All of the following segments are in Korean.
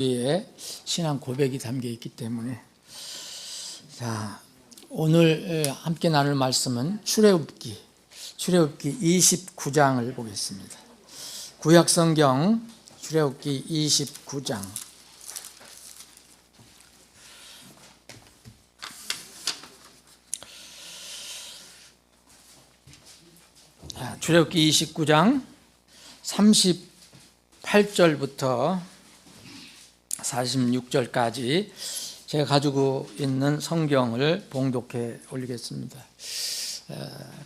우리의 신앙 고백이 담겨 있기 때문에 자, 오늘 함께 나눌 말씀은 출애굽기 29장을 보겠습니다. 구약성경 출애굽기 29장 출애굽기 29장 38절부터 46절까지 제가 가지고 있는 성경을 봉독해 올리겠습니다.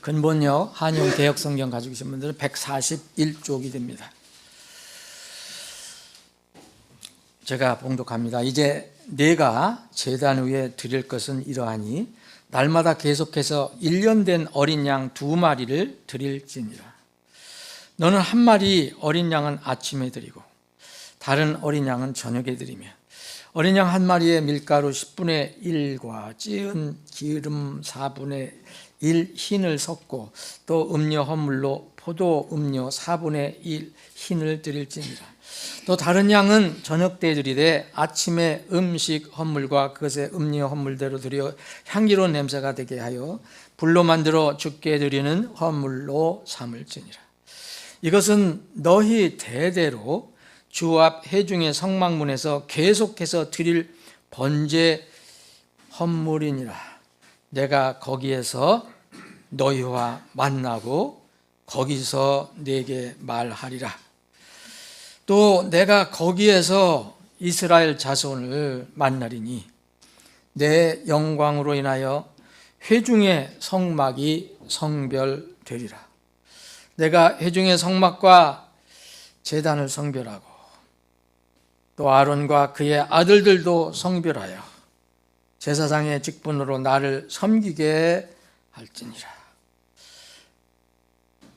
근본역 한영 개역 성경 가지고 계신 분들은 141쪽이 됩니다. 제가 봉독합니다. 이제 내가 제단 위에 드릴 것은 이러하니 날마다 계속해서 1년 된 어린 양 2마리를 드릴지니라. 너는 1마리 어린 양은 아침에 드리고 다른 어린 양은 저녁에 드리며 어린 양 1마리에 밀가루 10분의 1과 찌은 기름 4분의 1 흰을 섞고 또 음료 헌물로 포도 음료 4분의 1 흰을 드릴지니라. 또 다른 양은 저녁 때 드리되 아침에 음식 헌물과 그것의 음료 헌물대로 드려 향기로운 냄새가 되게 하여 불로 만들어 주께 드리는 헌물로 삼을지니라. 이것은 너희 대대로 주 앞 회중의 성막문에서 계속해서 드릴 번제 헌물이니라. 내가 거기에서 너희와 만나고 거기서 네게 말하리라. 또 내가 거기에서 이스라엘 자손을 만나리니 내 영광으로 인하여 회중의 성막이 성별되리라. 내가 회중의 성막과 제단을 성별하고 또 아론과 그의 아들들도 성별하여 제사장의 직분으로 나를 섬기게 할지니라.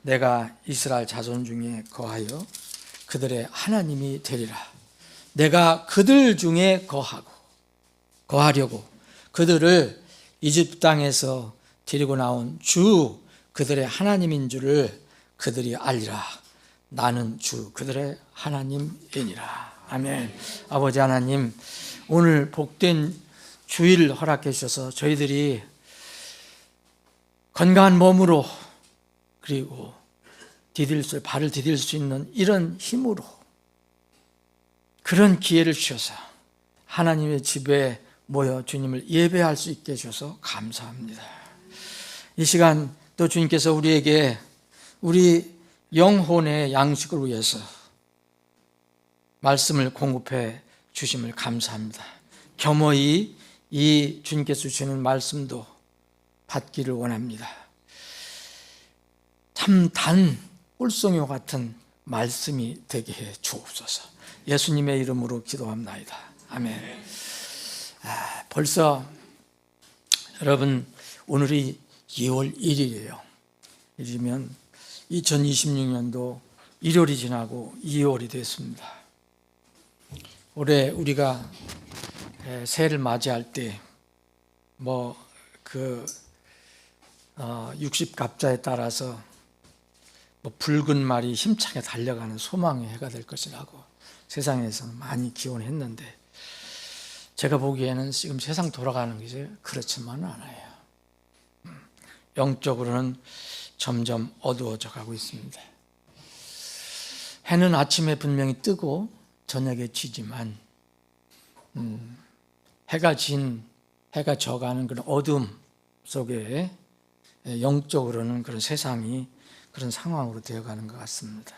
내가 이스라엘 자손 중에 거하여 그들의 하나님이 되리라. 내가 그들 중에 거하려고 그들을 이집트 땅에서 데리고 나온 주 그들의 하나님인 줄을 그들이 알리라. 나는 주 그들의 하나님이니라. 아멘. 아버지 하나님, 오늘 복된 주일을 허락해 주셔서 저희들이 건강한 몸으로 그리고 발을 디딜 수 있는 이런 힘으로 그런 기회를 주셔서 하나님의 집에 모여 주님을 예배할 수 있게 해주셔서 감사합니다. 이 시간 또 주님께서 우리에게 우리 영혼의 양식을 위해서 말씀을 공급해 주심을 감사합니다. 겸허히 이 주님께서 주시는 말씀도 받기를 원합니다. 참 단 꿀송이와 같은 말씀이 되게 해 주옵소서. 예수님의 이름으로 기도합나이다. 아멘. 벌써 여러분 오늘이 2월 1일이에요. 이러면 2026년도 1월이 지나고 2월이 됐습니다. 올해 우리가 새해를 맞이할 때 60갑자에 따라서 붉은 말이 힘차게 달려가는 소망의 해가 될 것이라고 세상에서는 많이 기원했는데 제가 보기에는 지금 세상 돌아가는 것이 그렇지만은 않아요. 영적으로는 점점 어두워져 가고 있습니다. 해는 아침에 분명히 뜨고 저녁에 지지만 해가 져가는 그런 어둠 속에 영적으로는 그런 세상이 그런 상황으로 되어가는 것 같습니다.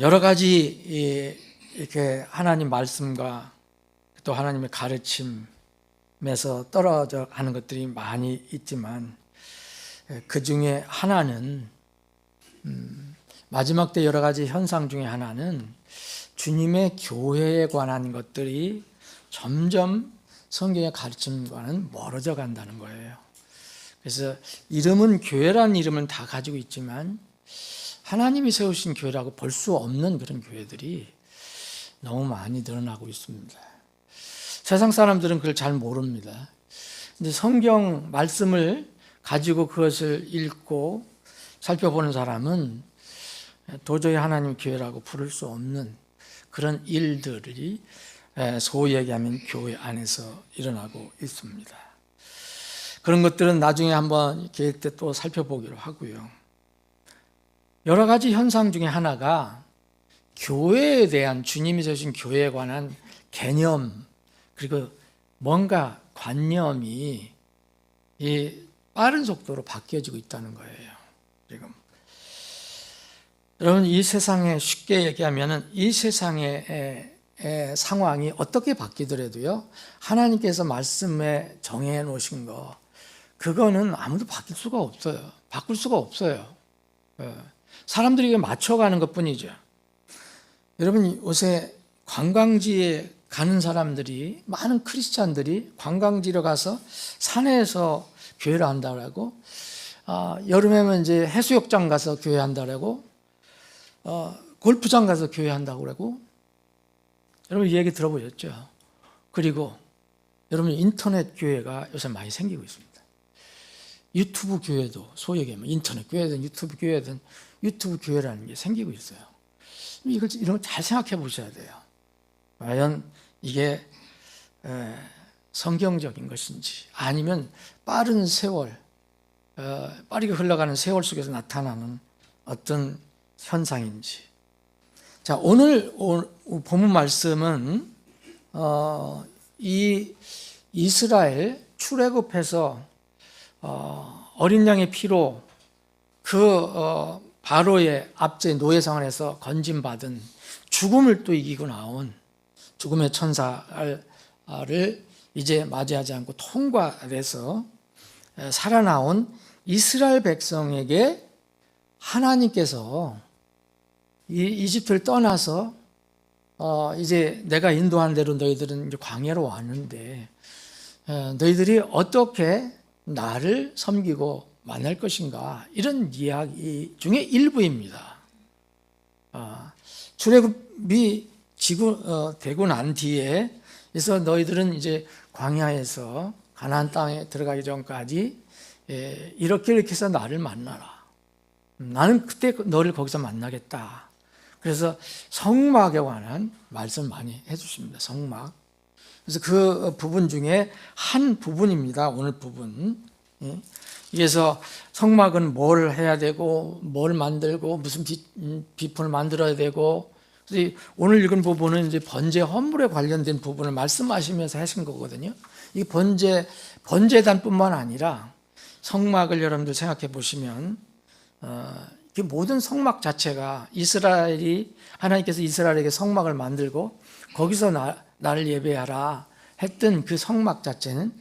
여러 가지 이렇게 하나님 말씀과 또 하나님의 가르침에서 떨어져 가는 것들이 많이 있지만 그 중에 하나는 마지막 때 여러 가지 현상 중에 하나는 주님의 교회에 관한 것들이 점점 성경의 가르침과는 멀어져 간다는 거예요. 그래서 이름은 교회라는 이름은 다 가지고 있지만 하나님이 세우신 교회라고 볼 수 없는 그런 교회들이 너무 많이 늘어나고 있습니다. 세상 사람들은 그걸 잘 모릅니다. 근데 성경 말씀을 가지고 그것을 읽고 살펴보는 사람은 도저히 하나님 교회라고 부를 수 없는 그런 일들이 소위 얘기하면 교회 안에서 일어나고 있습니다. 그런 것들은 나중에 한번 기회 때 또 살펴보기로 하고요. 여러 가지 현상 중에 하나가 교회에 대한, 주님이 세우신 교회에 관한 개념, 그리고 뭔가 관념이 이 빠른 속도로 바뀌어지고 있다는 거예요. 지금 여러분, 이 세상에 쉽게 얘기하면 이 세상의 상황이 어떻게 바뀌더라도요, 하나님께서 말씀에 정해 놓으신 거, 그거는 아무도 바뀔 수가 없어요. 바꿀 수가 없어요. 사람들이 맞춰가는 것 뿐이죠. 여러분, 요새 관광지에 가는 사람들이, 많은 크리스찬들이 관광지로 가서 산에서 교회를 한다고, 여름에는 이제 해수욕장 가서 교회 한다고, 골프장 가서 교회 한다고 그러고, 여러분 이 얘기 들어보셨죠? 그리고 여러분, 인터넷 교회가 요새 많이 생기고 있습니다. 유튜브 교회도, 소위 얘기하면 인터넷 교회든 유튜브 교회든 유튜브 교회라는 게 생기고 있어요. 이런 거 잘 생각해 보셔야 돼요. 과연 이게 성경적인 것인지, 아니면 빠른 세월, 빠르게 흘러가는 세월 속에서 나타나는 어떤 현상인지. 자, 오늘 본문 말씀은 이 이스라엘 출애굽해서 어린 양의 피로 그 바로의 압제 노예 상황에서 건진받은, 죽음을 또 이기고 나온 죽음의 천사를 이제 맞이하지 않고 통과해서 살아나온 이스라엘 백성에게 하나님께서 이 이집트를 떠나서 이제 내가 인도한 대로 너희들은 이제 광야로 왔는데, 너희들이 어떻게 나를 섬기고 만날 것인가, 이런 이야기 중에 일부입니다. 출애굽이 되고 난 뒤에, 그래서 너희들은 이제 광야에서 가나안 땅에 들어가기 전까지 이렇게 해서 나를 만나라. 나는 그때 너를 거기서 만나겠다. 그래서 성막에 관한 말씀 많이 해주십니다. 성막. 그래서 그 부분 중에 한 부분입니다. 오늘 부분. 그래서 성막은 뭘 해야 되고, 뭘 만들고, 무슨 비품을 만들어야 되고, 그래서 오늘 읽은 부분은 이제 번제 헌물에 관련된 부분을 말씀하시면서 하신 거거든요. 이 번제단뿐만 아니라 성막을 여러분들 생각해 보시면, 그 모든 성막 자체가 하나님께서 이스라엘에게 성막을 만들고 거기서 나를 예배하라 했던 그 성막 자체는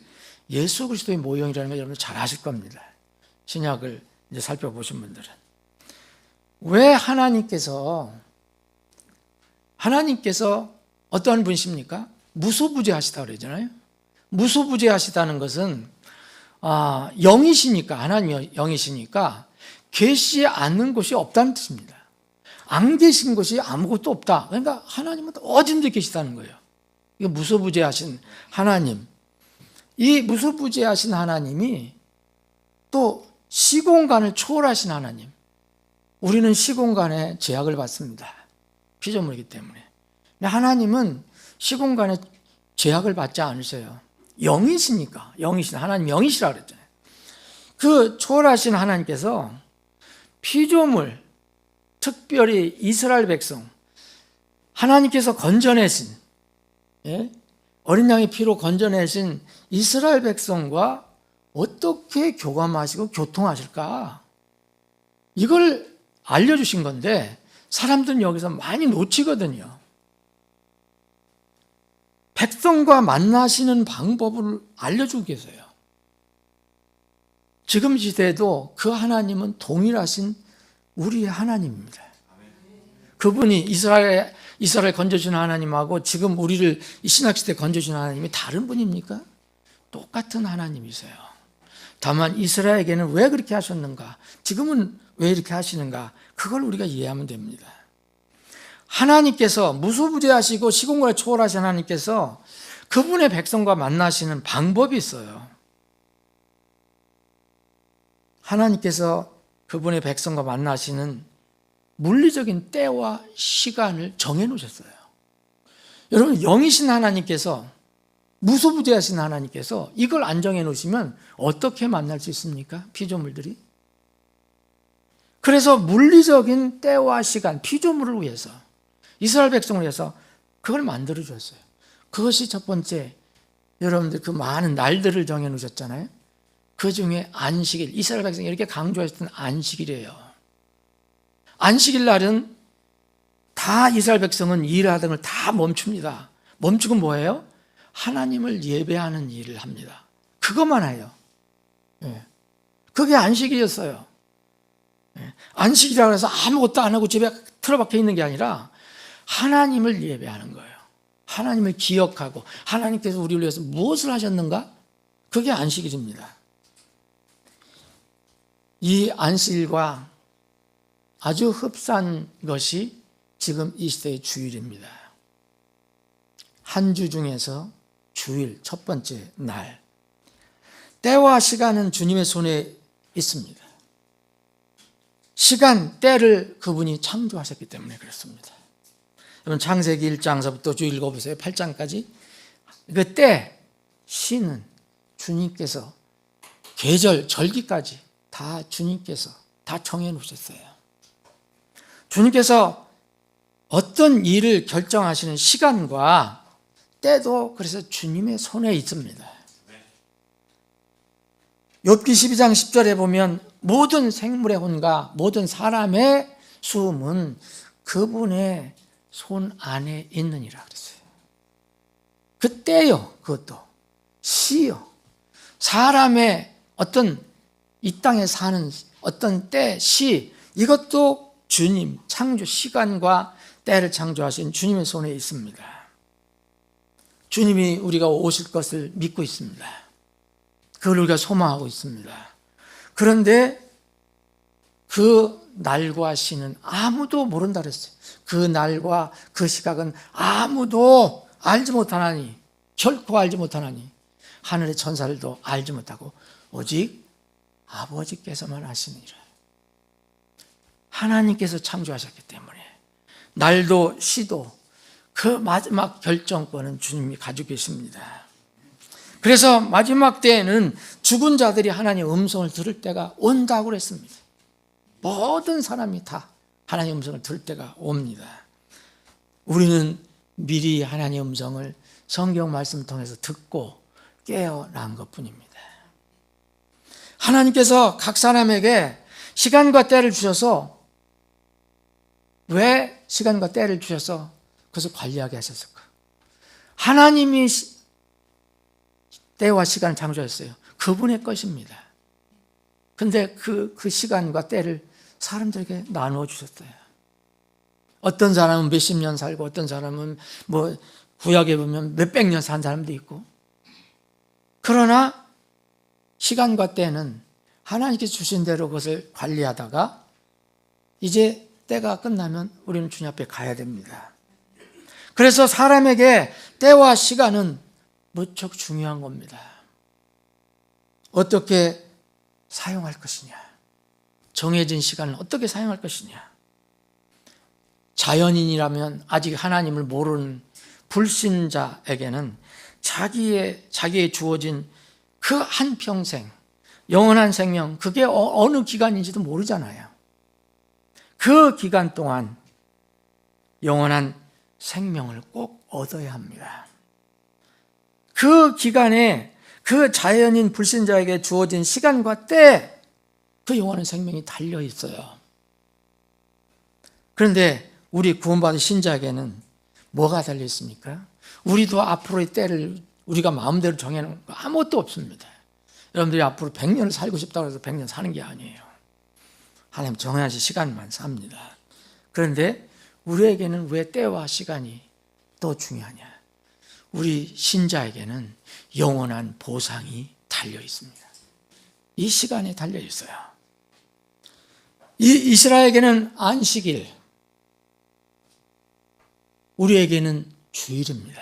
예수 그리스도의 모형이라는 걸 여러분 잘 아실 겁니다. 신약을 이제 살펴보신 분들은. 왜 하나님께서 어떠한 분이십니까? 무소부재하시다 그러잖아요. 무소부재하시다는 것은 영이시니까, 하나님이 영이시니까 계시지 않는 것이 없다는 뜻입니다. 안 계신 것이 아무것도 없다. 그러니까 하나님은 어딘데 계시다는 거예요. 이게 무소부재하신 하나님. 이 무소부재하신 하나님이 또 시공간을 초월하신 하나님. 우리는 시공간에 제약을 받습니다. 피조물이기 때문에. 근데 하나님은 시공간에 제약을 받지 않으세요. 영이시니까. 하나님 영이시라 그랬잖아요. 그 초월하신 하나님께서 피조물, 특별히 이스라엘 백성, 하나님께서 건져내신, 어린 양의 피로 건져내신 이스라엘 백성과 어떻게 교감하시고 교통하실까? 이걸 알려주신 건데, 사람들은 여기서 많이 놓치거든요. 백성과 만나시는 방법을 알려주고 계세요. 지금 시대에도 그 하나님은 동일하신 우리의 하나님입니다. 그분이 이스라엘 건져주신 하나님하고 지금 우리를 이 신학시대에 건져주신 하나님이 다른 분입니까? 똑같은 하나님이세요. 다만 이스라엘에게는 왜 그렇게 하셨는가? 지금은 왜 이렇게 하시는가? 그걸 우리가 이해하면 됩니다. 하나님께서 무소부재하시고 시공간을 초월하신 하나님께서 그분의 백성과 만나시는 방법이 있어요. 하나님께서 그분의 백성과 만나시는 물리적인 때와 시간을 정해 놓으셨어요. 여러분, 영이신 하나님께서, 무소부재하신 하나님께서 이걸 안정해 놓으시면 어떻게 만날 수 있습니까? 피조물들이. 그래서 물리적인 때와 시간, 피조물을 위해서, 이스라엘 백성을 위해서 그걸 만들어 주셨어요. 그것이 첫 번째, 여러분들 그 많은 날들을 정해 놓으셨잖아요. 그 중에 안식일, 이스라엘 백성이 이렇게 강조하셨던 안식일이에요. 안식일 날은 다 이스라엘 백성은 일하던 걸 다 멈춥니다. 멈추고 뭐예요? 하나님을 예배하는 일을 합니다. 그것만 해요. 그게 안식일이었어요. 안식이라고 해서 아무것도 안 하고 집에 틀어박혀 있는 게 아니라 하나님을 예배하는 거예요. 하나님을 기억하고 하나님께서 우리를 위해서 무엇을 하셨는가? 그게 안식일입니다. 이 안식일과 아주 흡사한 것이 지금 이 시대의 주일입니다. 한 주 중에서 주일, 첫 번째 날. 때와 시간은 주님의 손에 있습니다. 시간, 때를 그분이 창조하셨기 때문에 그렇습니다. 여러분, 창세기 1장서부터 쭉 읽어보세요. 8장까지. 그 때, 시는 주님께서 계절, 절기까지 다 주님께서 다 정해 놓으셨어요. 주님께서 어떤 일을 결정하시는 시간과 때도 그래서 주님의 손에 있습니다. 욥기 12장 10절에 보면 모든 생물의 혼과 모든 사람의 수음은 그분의 손 안에 있느니라 그랬어요. 그 때요, 그것도 시요, 사람의 어떤 이 땅에 사는 어떤 때, 시, 이것도 주님 창조, 시간과 때를 창조하신 주님의 손에 있습니다. 주님이 우리가 오실 것을 믿고 있습니다. 그걸 우리가 소망하고 있습니다. 그런데 그 날과 시는 아무도 모른다 그랬어요. 그 날과 그 시각은 아무도 알지 못하나니, 결코 알지 못하나니, 하늘의 천사들도 알지 못하고 오직 아버지께서만 아시느니라. 하나님께서 창조하셨기 때문에 날도 시도 그 마지막 결정권은 주님이 가지고 계십니다. 그래서 마지막 때에는 죽은 자들이 하나님의 음성을 들을 때가 온다고 그랬습니다. 모든 사람이 다 하나님의 음성을 들을 때가 옵니다. 우리는 미리 하나님의 음성을 성경 말씀을 통해서 듣고 깨어난 것뿐입니다. 하나님께서 각 사람에게 시간과 때를 주셔서, 왜 시간과 때를 주셔서 그것을 관리하게 하셨을까? 하나님이 때와 시간을 창조했어요. 그분의 것입니다. 근데 그 시간과 때를 사람들에게 나누어 주셨어요. 어떤 사람은 몇십 년 살고, 어떤 사람은 뭐 구약에 보면 몇백 년 산 사람도 있고. 그러나 시간과 때는 하나님께서 주신 대로 그것을 관리하다가 이제 때가 끝나면 우리는 주님 앞에 가야 됩니다. 그래서 사람에게 때와 시간은 무척 중요한 겁니다. 어떻게 사용할 것이냐, 정해진 시간을 어떻게 사용할 것이냐. 자연인이라면, 아직 하나님을 모르는 불신자에게는 자기의 주어진 그 한평생 영원한 생명, 그게 어느 기간인지도 모르잖아요. 그 기간 동안 영원한 생명을 꼭 얻어야 합니다. 그 기간에 그 자연인 불신자에게 주어진 시간과 때, 그 영원한 생명이 달려 있어요. 그런데 우리 구원받은 신자에게는 뭐가 달려 있습니까? 우리도 앞으로의 때를 우리가 마음대로 정해놓은 거 아무것도 없습니다. 여러분들이 앞으로 100년을 살고 싶다고 해서 100년 사는 게 아니에요. 하나님 정해진 시간만 삽니다. 그런데 우리에게는 왜 때와 시간이 더 중요하냐? 우리 신자에게는 영원한 보상이 달려 있습니다. 이 시간에 달려 있어요. 이 이스라엘에게는 안식일, 우리에게는 주일입니다.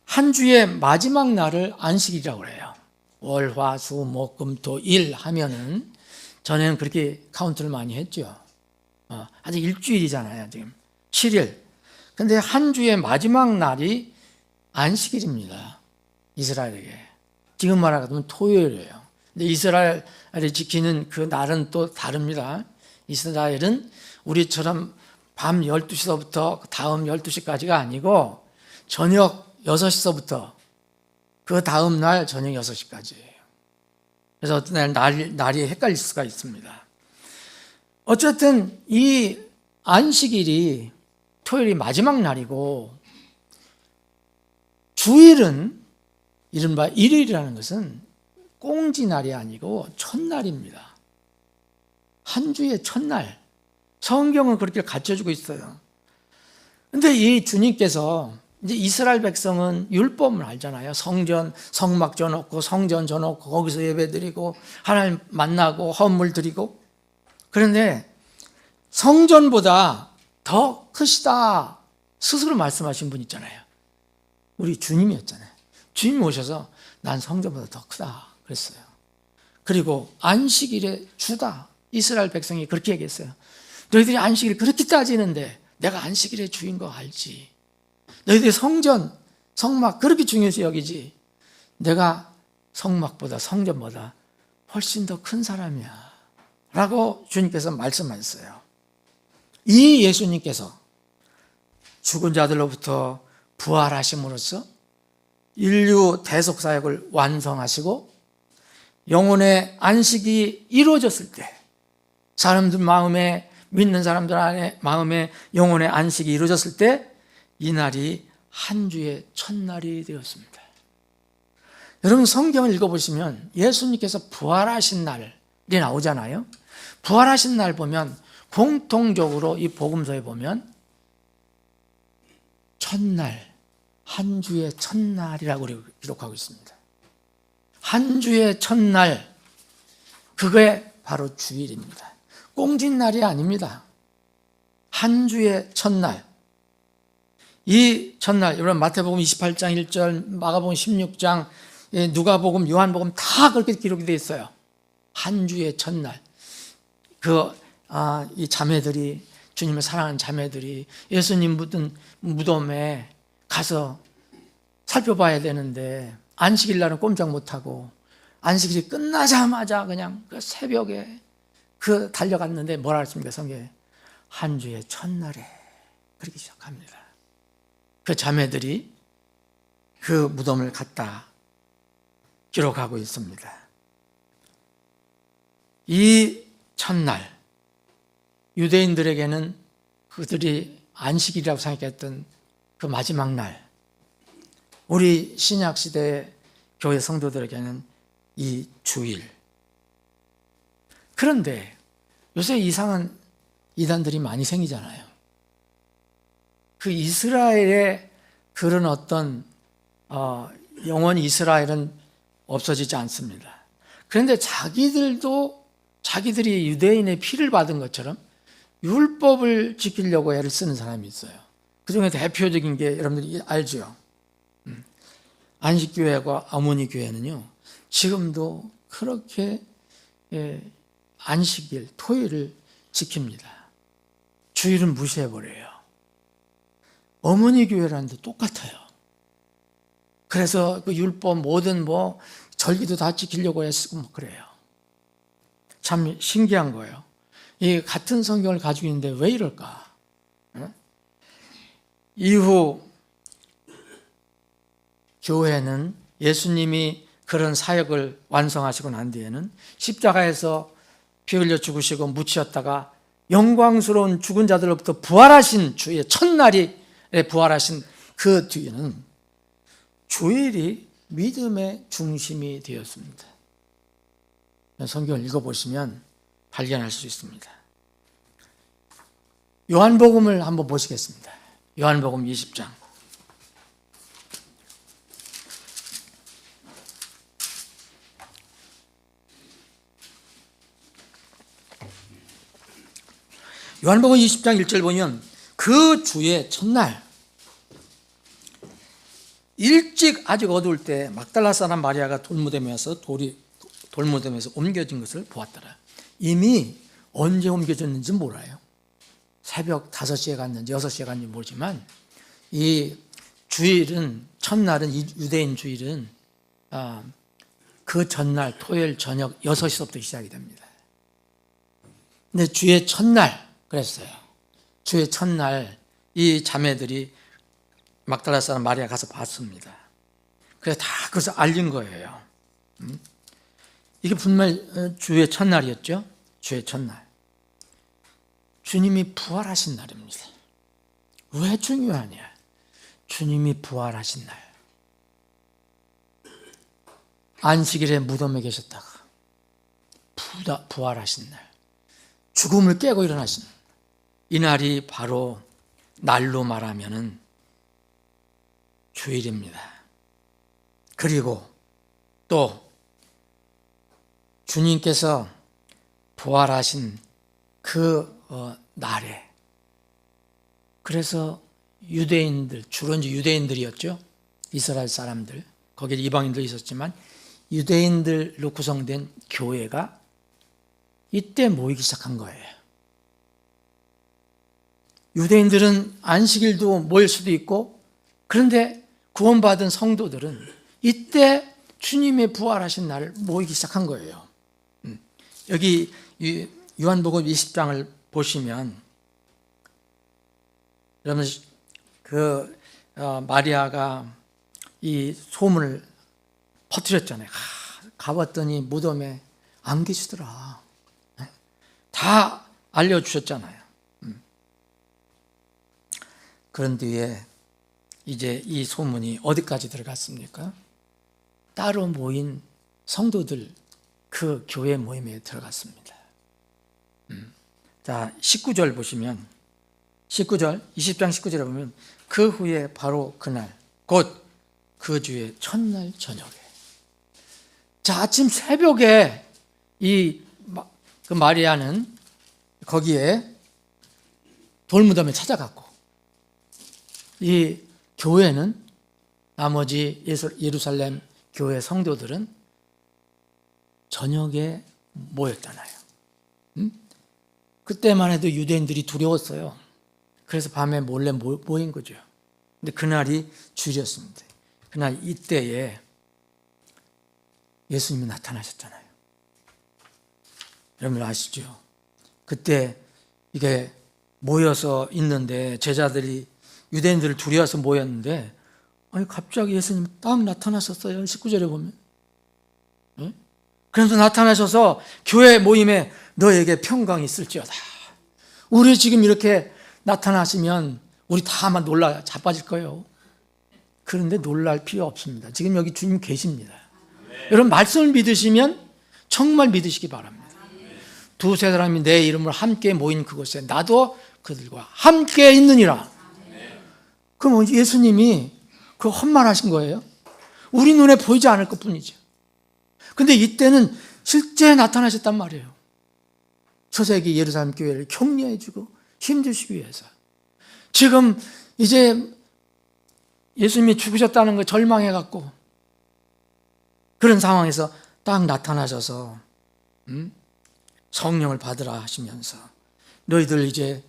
한 주의 마지막 날을 안식일이라고 해요. 월, 화, 수, 목, 금, 토, 일 하면은, 전에는 그렇게 카운트를 많이 했죠. 아직 일주일이잖아요, 지금. 7일. 근데 한 주의 마지막 날이 안식일입니다. 이스라엘에게. 지금 말하면 토요일이에요. 근데 이스라엘이 지키는 그 날은 또 다릅니다. 이스라엘은 우리처럼 밤 12시서부터 다음 12시까지가 아니고 저녁 6시서부터 그 다음 날 저녁 6시까지예요. 그래서 어떤 날이 헷갈릴 수가 있습니다. 어쨌든 이 안식일이 토요일이 마지막 날이고 주일은 이른바 일요일이라는 것은 꽁지날이 아니고 첫날입니다. 한 주의 첫날. 성경은 그렇게 가르쳐주고 있어요. 근데 이 주님께서 이제 이스라엘 백성은 율법을 알잖아요. 성막 져놓고 성전 져놓고 거기서 예배드리고 하나님 만나고 헌물 드리고. 그런데 성전보다 더 크시다 스스로 말씀하신 분 있잖아요. 우리 주님이었잖아요. 주님이 오셔서 난 성전보다 더 크다 그랬어요. 그리고 안식일의 주다. 이스라엘 백성이 그렇게 얘기했어요. 너희들이 안식일을 그렇게 따지는데 내가 안식일의 주인 거 알지. 너희들이 성전, 성막 그렇게 중요시 여기지. 내가 성막보다 성전보다 훨씬 더 큰 사람이야 라고 주님께서 말씀하셨어요. 이 예수님께서 죽은 자들로부터 부활하심으로써 인류 대속사역을 완성하시고 영혼의 안식이 이루어졌을 때, 사람들 마음에, 믿는 사람들 안에 마음에 영혼의 안식이 이루어졌을 때 이 날이 한 주의 첫날이 되었습니다. 여러분 성경을 읽어보시면 예수님께서 부활하신 날이 나오잖아요. 부활하신 날 보면 공통적으로 이 복음서에 보면 첫날, 한 주의 첫날이라고 기록하고 있습니다. 한 주의 첫날, 그게 바로 주일입니다. 꽁짓날이 아닙니다. 한 주의 첫날. 이 첫날, 여러분 마태복음 28장 1절, 마가복음 16장, 누가복음, 요한복음 다 그렇게 기록이 되어 있어요. 한 주의 첫날. 이 자매들이, 주님을 사랑하는 자매들이 예수님 묻은 무덤에 가서 살펴봐야 되는데 안식일 날은 꼼짝 못하고 안식일이 끝나자마자 그냥 그 새벽에 달려갔는데 뭐라 했습니까? 성경에 한 주의 첫날에 그렇게 시작합니다. 그 자매들이 그 무덤을 갔다 기록하고 있습니다. 이 첫날, 유대인들에게는 그들이 안식일이라고 생각했던 그 마지막 날, 우리 신약시대 교회 성도들에게는 이 주일. 그런데 요새 이상한 이단들이 많이 생기잖아요. 그 이스라엘의 그런 어떤 영원히 이스라엘은 없어지지 않습니다. 그런데 자기들이 유대인의 피를 받은 것처럼 율법을 지키려고 애를 쓰는 사람이 있어요. 그 중에 대표적인 게 여러분들이 알죠. 안식교회와 어머니 교회는요, 지금도 그렇게 안식일, 토요일을 지킵니다. 주일은 무시해버려요. 어머니 교회라는 데 똑같아요. 그래서 그 율법 모든 절기도 다 지키려고 애쓰고 그래요. 참 신기한 거예요. 이 같은 성경을 가지고 있는데 왜 이럴까? 이후 교회는 예수님이 그런 사역을 완성하시고 난 뒤에는 십자가에서 피 흘려 죽으시고 묻히셨다가 영광스러운 죽은 자들로부터 부활하신 주의 첫날에 부활하신 그 뒤에는 주일이 믿음의 중심이 되었습니다. 성경을 읽어보시면 발견할 수 있습니다. 요한복음을 한번 보시겠습니다. 요한복음 20장. 요한복음 20장 1절 보면 그 주의 첫날 일찍 아직 어두울 때 막달라 사람 마리아가 돌무덤에서 옮겨진 것을 보았더라. 이미 언제 옮겨졌는지 몰라요. 새벽 5시에 갔는지 6시에 갔는지 모르지만 이 주일은, 첫날은, 유대인 주일은 그 전날 토요일 저녁 6시부터 시작이 됩니다. 근데 주의 첫날 그랬어요. 주의 첫날 이 자매들이 막달라 사람 마리아 가서 봤습니다. 그래서 다 그것을 알린 거예요. 이게 분명 주의 첫날이었죠. 주의 첫날. 주님이 부활하신 날입니다. 왜 중요하냐? 주님이 부활하신 날. 안식일에 무덤에 계셨다가 부활하신 날. 죽음을 깨고 일어나신 날. 이 날이 바로 날로 말하면은 주일입니다. 그리고 또 주님께서 부활하신 그 날에, 그래서 유대인들, 주로 이제 유대인들이었죠. 이스라엘 사람들, 거기에 이방인도 있었지만 유대인들로 구성된 교회가 이때 모이기 시작한 거예요. 유대인들은 안식일도 모일 수도 있고, 그런데 구원받은 성도들은 이때 주님의 부활하신 날을 모이기 시작한 거예요. 여기 요한복음 20장을 보시면, 여러분 마리아가 이 소문을 퍼뜨렸잖아요. 가봤더니 무덤에 안 계시더라. 다 알려주셨잖아요. 그런 뒤에 이제 이 소문이 어디까지 들어갔습니까? 따로 모인 성도들 그 교회 모임에 들어갔습니다. 자, 19절 보시면, 19절, 20장 19절에 보면, 그 후에 바로 그날, 곧 그 주의 첫날 저녁에. 자, 아침 새벽에 그 마리아는 거기에 돌무덤에 찾아갔고, 이 교회는, 나머지 예루살렘 교회 성도들은 저녁에 모였잖아요. 그때만 해도 유대인들이 두려웠어요. 그래서 밤에 몰래 모인 거죠. 근데 그날이 주일이었습니다. 그날 이때에 예수님이 나타나셨잖아요. 여러분 아시죠? 그때 이게 모여서 있는데, 제자들이 유대인들을 두려워서 모였는데, 아니 갑자기 예수님이 딱 나타나셨어요. 19절에 보면. 그래서 나타나셔서 교회 모임에 너에게 평강이 있을지어다. 우리 지금 이렇게 나타나시면 우리 다 아마 놀라 자빠질 거예요. 그런데 놀랄 필요 없습니다. 지금 여기 주님 계십니다. 여러분 말씀을 믿으시면 정말 믿으시기 바랍니다. 두세 사람이 내 이름으로 함께 모인 그곳에 나도 그들과 함께 있느니라. 그럼 예수님이 그 헛말하신 거예요? 우리 눈에 보이지 않을 것뿐이죠. 근데 이때는 실제 나타나셨단 말이에요. 초세기 예루살렘 교회를 격려해주고 힘주시기 위해서. 지금 이제 예수님이 죽으셨다는 거 절망해갖고 그런 상황에서 딱 나타나셔서 성령을 받으라 하시면서, 너희들 이제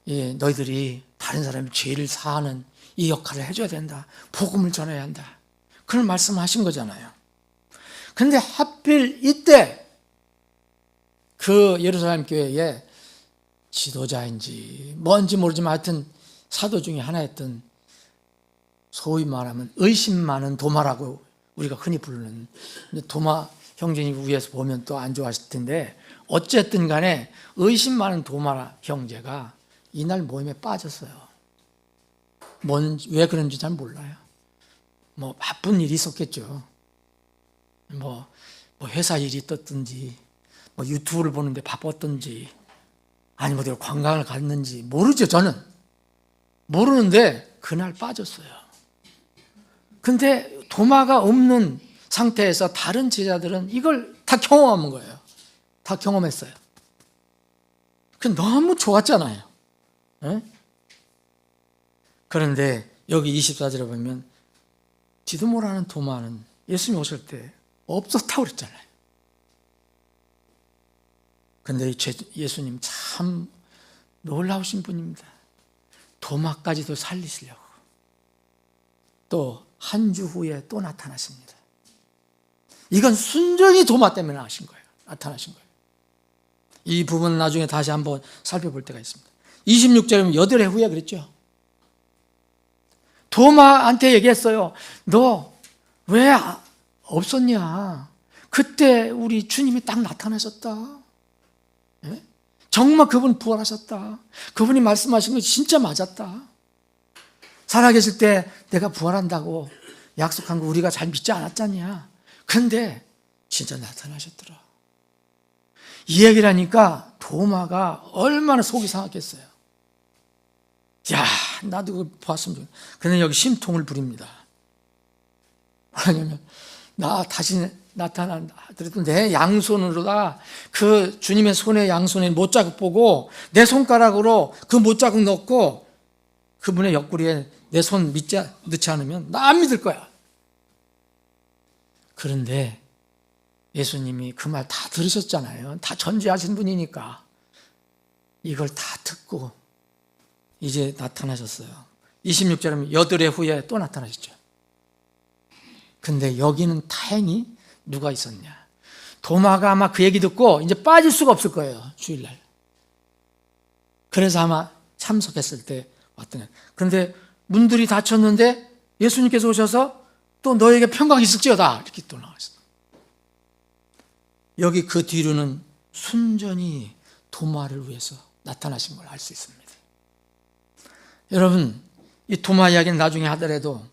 너희들이 다른 사람의 죄를 사하는 이 역할을 해줘야 된다. 복음을 전해야 한다. 그런 말씀을 하신 거잖아요. 그런데 하필 이때 그 예루살렘 교회에 지도자인지 뭔지 모르지만 하여튼 사도 중에 하나였던, 소위 말하면 의심 많은 도마라고 우리가 흔히 부르는, 도마 형제님 위에서 보면 또 안 좋아하실 텐데, 어쨌든 간에 의심 많은 도마 형제가 이날 모임에 빠졌어요. 왜 그런지 잘 몰라요. 뭐 바쁜 일이 있었겠죠. 뭐 회사 일이 있었든지, 뭐 유튜브를 보는데 바빴든지, 아니면 어디 관광을 갔는지 모르죠. 저는 모르는데 그날 빠졌어요. 근데 도마가 없는 상태에서 다른 제자들은 이걸 다 경험한 거예요. 다 경험했어요. 그 너무 좋았잖아요. 네? 그런데 여기 24절에 보면 디두모라는 도마는 예수님이 오실 때 없었다고 그랬잖아요. 근데 예수님 참 놀라우신 분입니다. 도마까지도 살리시려고 또 한 주 후에 또 나타나십니다. 이건 순전히 도마 때문에 나타나신 거예요. 이 부분은 나중에 다시 한번 살펴볼 때가 있습니다. 26절이면 8해 후에 그랬죠. 도마한테 얘기했어요. 너 왜 없었냐? 그때 우리 주님이 딱 나타나셨다. 예? 정말 그분 부활하셨다. 그분이 말씀하신 거 진짜 맞았다. 살아계실 때 내가 부활한다고 약속한 거 우리가 잘 믿지 않았잖냐. 그런데 진짜 나타나셨더라. 이 얘기를 하니까 도마가 얼마나 속이 상했겠어요. 야, 나도 그거 보았으면 좋겠다. 그런데 여기 심통을 부립니다. 뭐냐면 나 다시 나타난다 하더라도 내 양손으로다 그 주님의 손에 양손에 못자국 보고 내 손가락으로 그 못자국 넣고 그분의 옆구리에 내 손 넣지 않으면 나 안 믿을 거야. 그런데 예수님이 그 말 다 들으셨잖아요. 다 전지하신 분이니까 이걸 다 듣고 이제 나타나셨어요. 26절은 8해 후에 또 나타나셨죠. 근데 여기는 다행히 누가 있었냐? 도마가 아마 그 얘기 듣고 이제 빠질 수가 없을 거예요. 주일날. 그래서 아마 참석했을 때 왔더니. 그런데 문들이 닫혔는데 예수님께서 오셔서 또 너에게 평강이 있을지어다 이렇게 또 나왔어요. 여기 그 뒤로는 순전히 도마를 위해서 나타나신 걸 알 수 있습니다. 여러분, 이 도마 이야기는 나중에 하더라도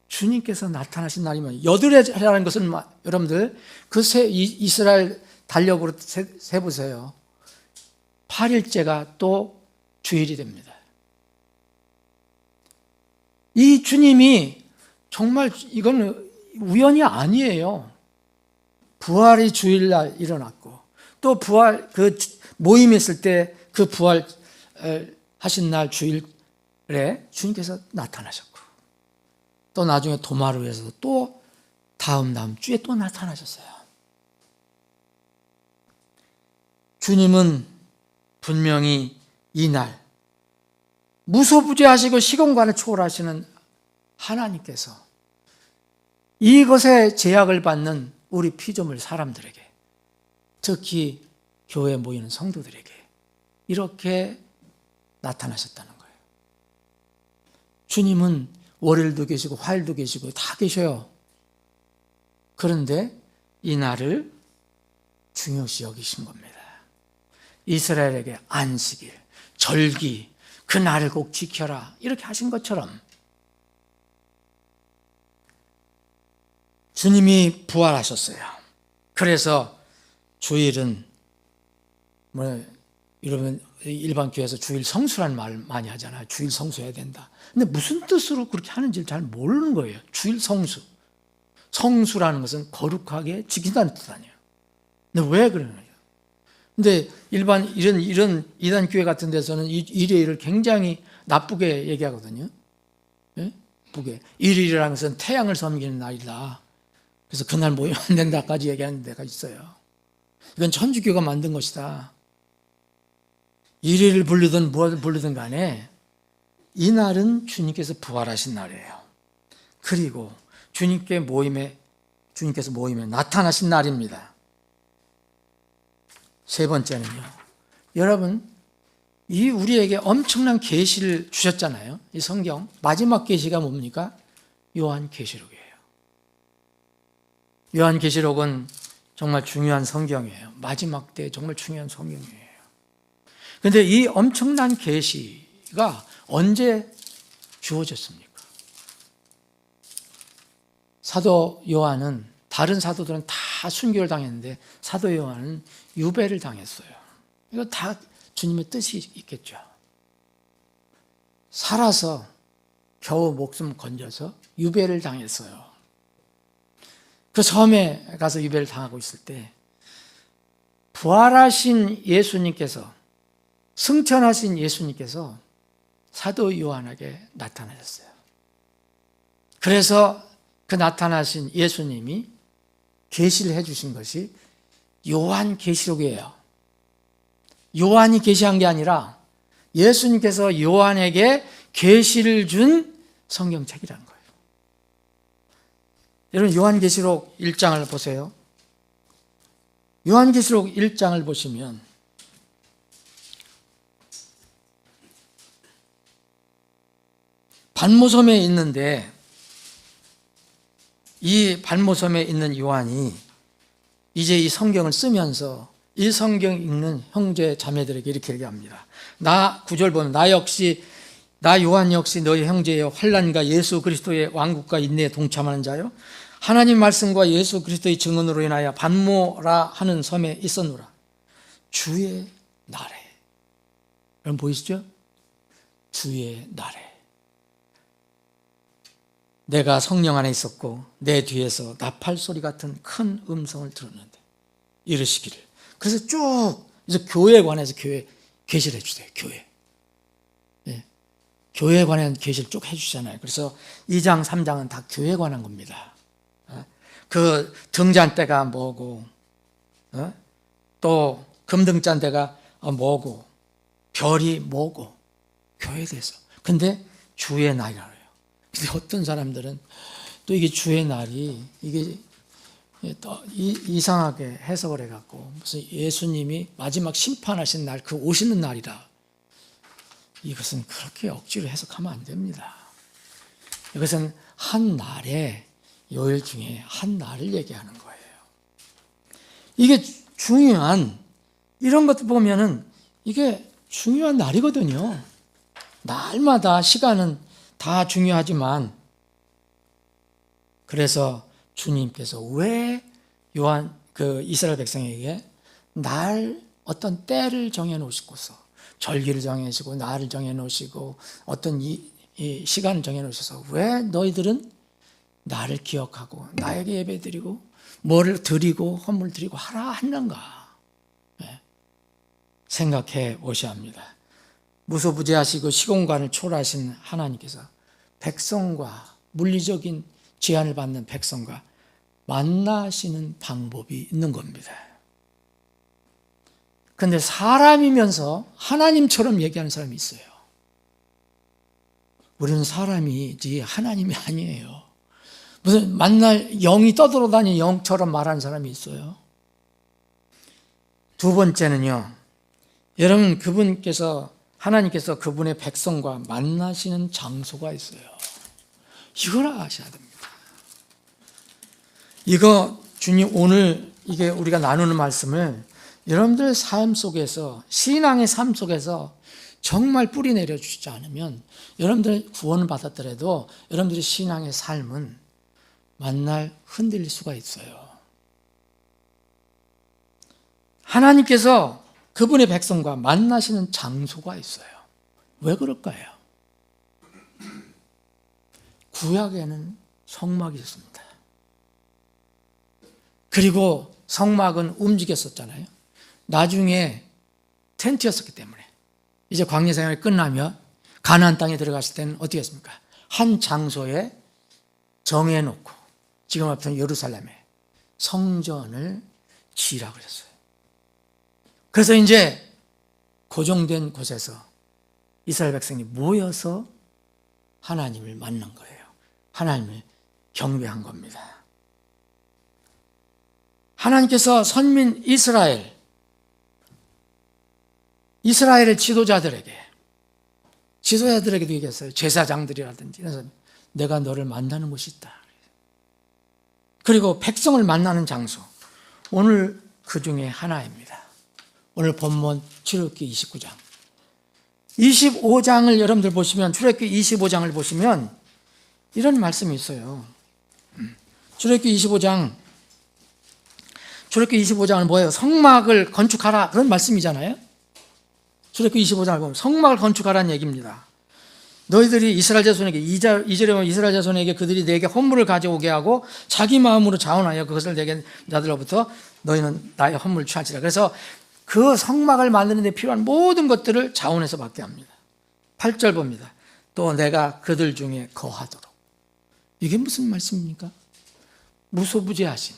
주님께서 나타나신 날이면 8해라는 것은 여러분들 그 이스라엘 달력으로 세보세요. 8일째가 또 주일이 됩니다. 이 주님이 정말 이건 우연이 아니에요. 부활이 주일날 일어났고 또 부활 그 모임이 있을 때 그 부활 하신 날 주일에 주님께서 나타나셨고 또 나중에 도마를 위해서 또 다음 주에 또 나타나셨어요. 주님은 분명히 이날 무소부재하시고 시공간을 초월하시는 하나님께서 이것에 제약을 받는 우리 피조물 사람들에게 특히 교회에 모이는 성도들에게 이렇게 나타나셨다는 거예요. 주님은 월요일도 계시고 화요일도 계시고 다 계셔요. 그런데 이 날을 중요시 여기신 겁니다. 이스라엘에게 안식일, 절기, 그 날을 꼭 지켜라 이렇게 하신 것처럼 주님이 부활하셨어요. 그래서 주일은 여러분 일반 교회에서 주일 성수라는 말 많이 하잖아요. 주일 성수해야 된다. 근데 무슨 뜻으로 그렇게 하는지를 잘 모르는 거예요. 주일 성수. 성수라는 것은 거룩하게 지킨다는 뜻 아니에요. 근데 왜 그러느냐? 근데 이런 이단 교회 같은 데서는 일요일을 굉장히 나쁘게 얘기하거든요. 예? 나쁘게. 일요일이라는 것은 태양을 섬기는 날이다. 그래서 그날 모이면 안 된다까지 얘기하는 데가 있어요. 이건 천주교가 만든 것이다. 일요일을 부르든 무엇을 부르든 간에 이 날은 주님께서 부활하신 날이에요. 그리고 주님께서 모임에 나타나신 날입니다. 세 번째는요. 여러분, 이 우리에게 엄청난 계시를 주셨잖아요. 이 성경 마지막 계시가 뭡니까? 요한계시록이에요. 요한계시록은 정말 중요한 성경이에요. 마지막 때 정말 중요한 성경이에요. 그런데 이 엄청난 계시가 언제 주어졌습니까? 사도 요한은 다른 사도들은 다 순교를 당했는데 사도 요한은 유배를 당했어요. 이거 다 주님의 뜻이 있겠죠. 살아서 겨우 목숨 건져서 유배를 당했어요. 그 섬에 가서 유배를 당하고 있을 때 부활하신 예수님께서 승천하신 예수님께서 사도 요한에게 나타나셨어요. 그래서 그 나타나신 예수님이 계시를 해주신 것이 요한계시록이에요. 요한이 계시한 게 아니라 예수님께서 요한에게 계시를 준 성경책이라는 거예요. 여러분 요한계시록 1장을 보세요. 요한계시록 1장을 보시면 반모섬에 있는데 이 반모섬에 있는 요한이 이제 이 성경을 쓰면서 이 성경 읽는 형제 자매들에게 이렇게 얘기합니다. 나 9절 보면 나 요한 역시 너희 형제여 환난과 예수 그리스도의 왕국과 인내에 동참하는 자요 하나님 말씀과 예수 그리스도의 증언으로 인하여 반모라 하는 섬에 있었노라. 주의 날에. 여러분 보이시죠? 주의 날에 내가 성령 안에 있었고 내 뒤에서 나팔 소리 같은 큰 음성을 들었는데 이르시기를. 그래서 쭉 이제 교회에 관해서 계시를 해주세요. 교회. 예. 교회에 관한 계시를 쭉 해주잖아요. 그래서 2장 3장은 다 교회에 관한 겁니다. 그 등잔대가 뭐고 또 금등잔대가 뭐고 별이 뭐고 교회에 대해서. 근데 주의 날이라고 해요. 근데 어떤 사람들은 또 이게 주의 날이 이게 또 이상하게 해석을 해갖고 무슨 예수님이 마지막 심판하신 날 그 오시는 날이다. 이것은 그렇게 억지로 해석하면 안 됩니다. 이것은 한 날에 요일 중에 한 날을 얘기하는 거예요. 이게 중요한 이런 것들 보면은 이게 중요한 날이거든요. 날마다 시간은 다 중요하지만 그래서 주님께서 왜 요한 이스라엘 백성에게 날 어떤 때를 정해 놓으시고서 절기를 정해 놓으시고 날을 정해 놓으시고 어떤 이 시간을 정해 놓으셔서 왜 너희들은 나를 기억하고 나에게 예배드리고 뭐를 드리고 헌물 드리고 하라 했는가 생각해 보셔야 합니다. 무소부재하시고 시공간을 초월하신 하나님께서 백성과 물리적인 제한을 받는 백성과 만나시는 방법이 있는 겁니다. 그런데 사람이면서 하나님처럼 얘기하는 사람이 있어요. 우리는 사람이지 하나님이 아니에요. 무슨 만날 영이 떠돌아다니는 영처럼 말하는 사람이 있어요. 두 번째는요, 여러분 하나님께서 그분의 백성과 만나시는 장소가 있어요. 이걸 아셔야 됩니다. 이거 주님 오늘 이게 우리가 나누는 말씀을 여러분들의 삶 속에서 신앙의 삶 속에서 정말 뿌리 내려주시지 않으면 여러분들 구원을 받았더라도 여러분들의 신앙의 삶은 만날 흔들릴 수가 있어요. 하나님께서 그분의 백성과 만나시는 장소가 있어요. 왜 그럴까요? 구약에는 성막이 있었습니다. 그리고 성막은 움직였었잖아요. 나중에 텐트였었기 때문에 이제 광야 생활이 끝나면 가나안 땅에 들어갔을 때는 어떻게 했습니까? 한 장소에 정해놓고 지금 앞에 예루살렘에 성전을 지으라고 그랬어요. 그래서 이제 고정된 곳에서 이스라엘 백성이 모여서 하나님을 만난 거예요. 하나님을 경배한 겁니다. 하나님께서 선민 이스라엘의 지도자들에게도 얘기했어요. 제사장들이라든지 이런 사람, 내가 너를 만나는 곳이 있다. 그리고 백성을 만나는 장소, 오늘 그 중에 하나입니다. 오늘 본문 출애굽기 29장 25장을 여러분들 보시면, 출애굽기 25장을 보시면 이런 말씀이 있어요. 출애굽기 25장은 뭐예요? 성막을 건축하라, 그런 말씀이잖아요. 출애굽기 25장을 보면 성막을 건축하라는 얘기입니다. 너희들이 이스라엘 자손에게 2절에 보면 이스라엘 자손에게 그들이 내게 헌물을 가져오게 하고 자기 마음으로 자원하여 그것을 내게 자들로부터 너희는 나의 헌물을 취할지라. 그래서 그 성막을 만드는 데 필요한 모든 것들을 자원해서 받게 합니다. 8절 봅니다. 또 내가 그들 중에 거하도록. 이게 무슨 말씀입니까? 무소부재하신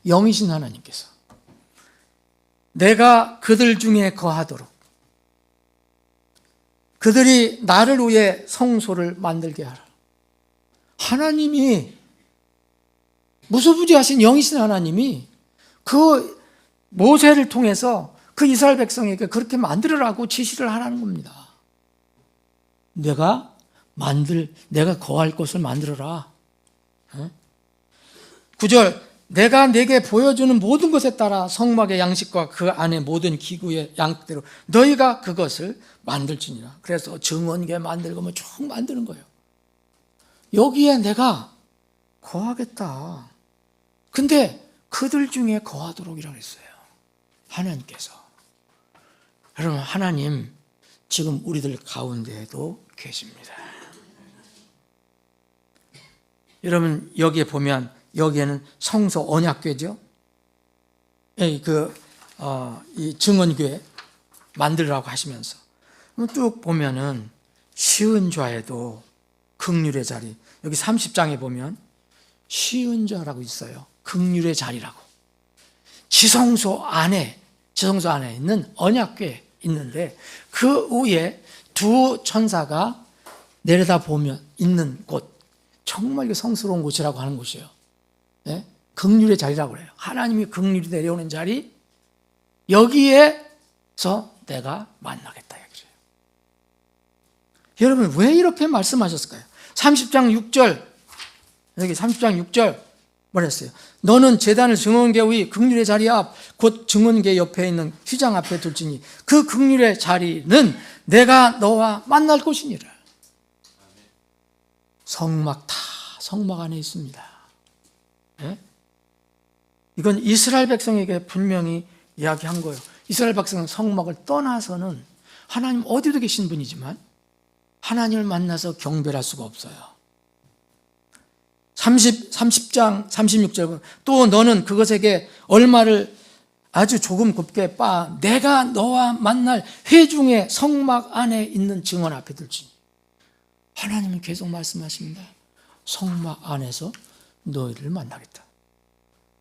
영이신 하나님께서 내가 그들 중에 거하도록, 그들이 나를 위해 성소를 만들게 하라. 하나님이, 무소부지하신 영이신 하나님이 그 모세를 통해서 그 이스라엘 백성에게 그렇게 만들으라고 지시를 하라는 겁니다. 내가 거할 곳을 만들어라. 9절, 내가 내게 보여주는 모든 것에 따라 성막의 양식과 그 안에 모든 기구의 양대로 너희가 그것을 만들지니라. 그래서 증언계 만들고 뭐 쭉 만드는 거예요. 여기에 내가 거하겠다. 근데 그들 중에 거하도록이라고 했어요. 하나님께서. 여러분, 하나님 지금 우리들 가운데에도 계십니다. 여러분, 여기에 보면 여기에는 성소 언약궤죠. 이 증언궤 만들라고 하시면서 쭉 보면은 쉬운 좌에도 긍휼의 자리, 여기 30장에 보면 쉬운 좌라고 있어요. 긍휼의 자리라고. 지성소 안에 있는 언약궤 있는데 그 위에 두 천사가 내려다보면 있는 곳, 정말 성스러운 곳이라고 하는 곳이에요. 네? 긍휼의 자리라고 그래요. 하나님이 긍휼이 내려오는 자리, 여기에서 내가 만나겠다 얘기예요. 여러분, 왜 이렇게 말씀하셨을까요? 30장 6절, 여기 30장 6절 뭐랬어요? 너는 제단을 증언궤 위 긍휼의 자리 앞, 곧 증언궤 옆에 있는 휘장 앞에 둘지니 그 긍휼의 자리는 내가 너와 만날 곳이니라. 성막 안에 있습니다. 네? 이건 이스라엘 백성에게 분명히 이야기한 거예요. 이스라엘 백성은 성막을 떠나서는 하나님 어디도 계신 분이지만 하나님을 만나서 경배할 수가 없어요. 30장 36절, 또 너는 그것에게 얼마를 아주 조금 곱게 빻아 내가 너와 만날 회중의 성막 안에 있는 증언 앞에 들지. 하나님은 계속 말씀하십니다. 성막 안에서 너희를 만나겠다.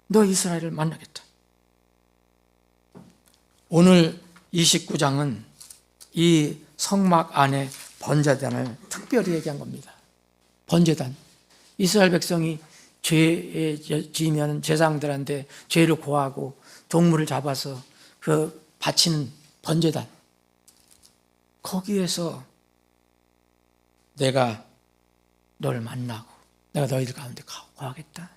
너 이스라엘을 만나겠다. 오늘 29장은 이 성막 안에 번제단을 특별히 얘기한 겁니다. 번제단. 이스라엘 백성이 죄에 지으면 제사장들한테 죄를 고하고 동물을 잡아서 그 바치는 번제단. 거기에서 내가 너를 만나고 내가 너희들 가운데 거하겠다.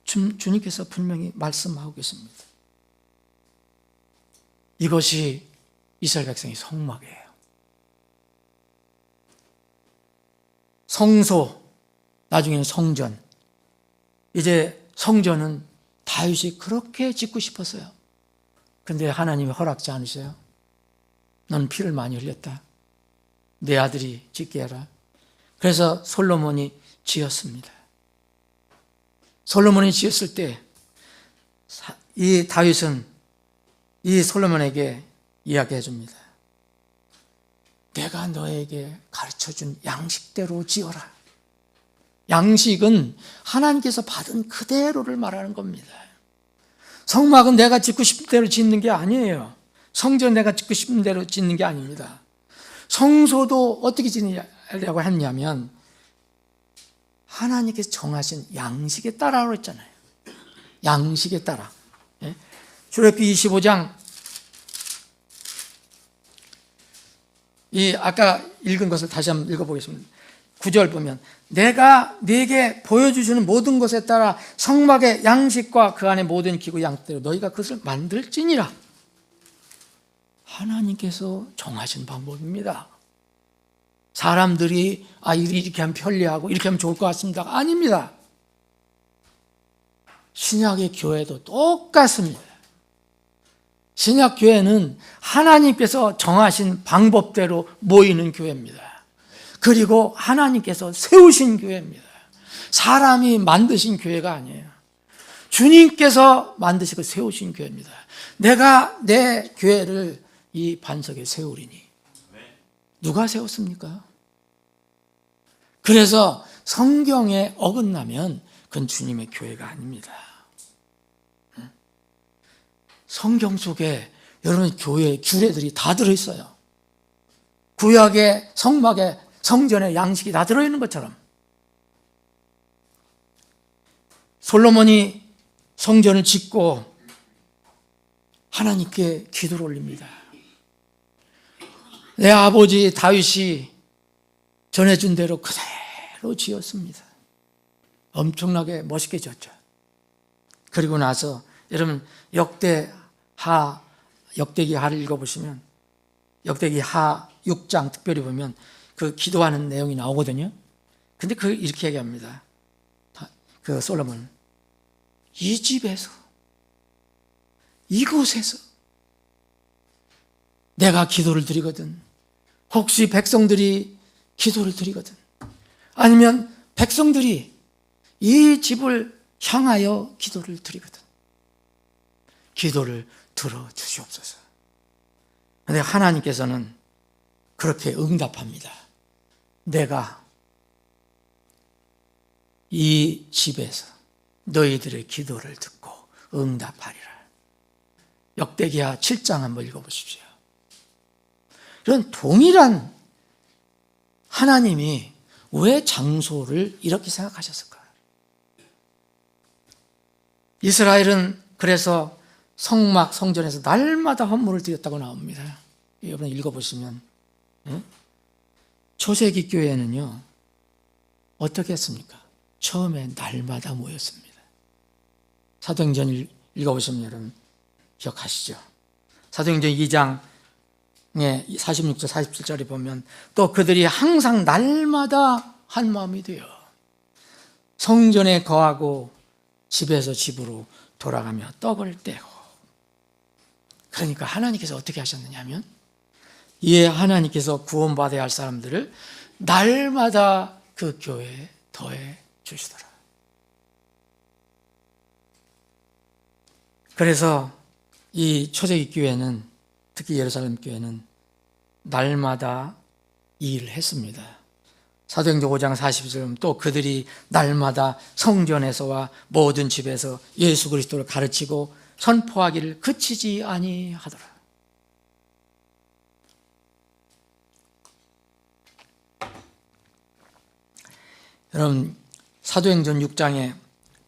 주님께서 분명히 말씀하고 계십니다. 이것이 이스라엘 백성의 성막이에요. 성소, 나중에는 성전. 이제 성전은 다윗이 그렇게 짓고 싶었어요. 근데 하나님이 허락지 않으셔요. 넌 피를 많이 흘렸다. 내 아들이 짓게 해라. 그래서 솔로몬이 지었습니다. 솔로몬이 지었을 때 이 다윗은 이 솔로몬에게 이야기해 줍니다. 내가 너에게 가르쳐준 양식대로 지어라. 양식은 하나님께서 받은 그대로를 말하는 겁니다. 성막은 내가 짓고 싶은 대로 짓는 게 아니에요. 성전 내가 짓고 싶은 대로 짓는 게 아닙니다. 성소도 어떻게 짓느냐고 했냐면 하나님께서 정하신 양식에 따라로 했잖아요. 양식에 따라. 출애굽기 25장 이 아까 읽은 것을 다시 한번 읽어보겠습니다. 9절 보면 내가 네게 보여주시는 모든 것에 따라 성막의 양식과 그 안에 모든 기구 양대로 너희가 그것을 만들지니라. 하나님께서 정하신 방법입니다. 사람들이 이렇게 하면 편리하고 이렇게 하면 좋을 것 같습니다. 아닙니다. 신약의 교회도 똑같습니다. 신약 교회는 하나님께서 정하신 방법대로 모이는 교회입니다. 그리고 하나님께서 세우신 교회입니다. 사람이 만드신 교회가 아니에요. 주님께서 만드시고 세우신 교회입니다. 내가 내 교회를 이 반석에 세우리니. 누가 세웠습니까? 그래서 성경에 어긋나면 그건 주님의 교회가 아닙니다. 성경 속에 여러분 교회의 규례들이 다 들어있어요. 구약의 성막에 성전에 양식이 다 들어있는 것처럼 솔로몬이 성전을 짓고 하나님께 기도를 올립니다. 내 아버지 다윗이 전해준 대로 그대로 지었습니다. 엄청나게 멋있게 지었죠. 그리고 나서 여러분 역대기하를 읽어보시면 역대기하 6장 특별히 보면 그 기도하는 내용이 나오거든요. 근데 이렇게 얘기합니다. 그 솔로몬, 이 집에서 이곳에서 내가 기도를 드리거든, 혹시 백성들이 기도를 드리거든, 아니면 백성들이 이 집을 향하여 기도를 드리거든, 기도를 들어주시옵소서. 그런데 하나님께서는 그렇게 응답합니다. 내가 이 집에서 너희들의 기도를 듣고 응답하리라. 역대기하 7장 한번 읽어보십시오. 이런 동일한 하나님이 왜 장소를 이렇게 생각하셨을까? 이스라엘은 그래서 성전에서 날마다 헌물을 드렸다고 나옵니다. 여러분 읽어보시면 초세기 교회는요 어떻게 했습니까? 처음에 날마다 모였습니다. 사도행전 읽어보시면 여러분 기억하시죠? 사도행전 2장 46절 47절에 보면 또 그들이 항상 날마다 한 마음이 되어 성전에 거하고 집에서 집으로 돌아가며 떡을 떼고. 그러니까 하나님께서 어떻게 하셨느냐 하면 하나님께서 구원받아야 할 사람들을 날마다 그 교회에 더해 주시더라. 그래서 이 초대기 교회는, 특히 예루살렘 교회는 날마다 이 일을 했습니다. 사도행전 5장 40절 또 그들이 날마다 성전에서와 모든 집에서 예수 그리스도를 가르치고 선포하기를 그치지 아니하더라. 여러분 사도행전 6장에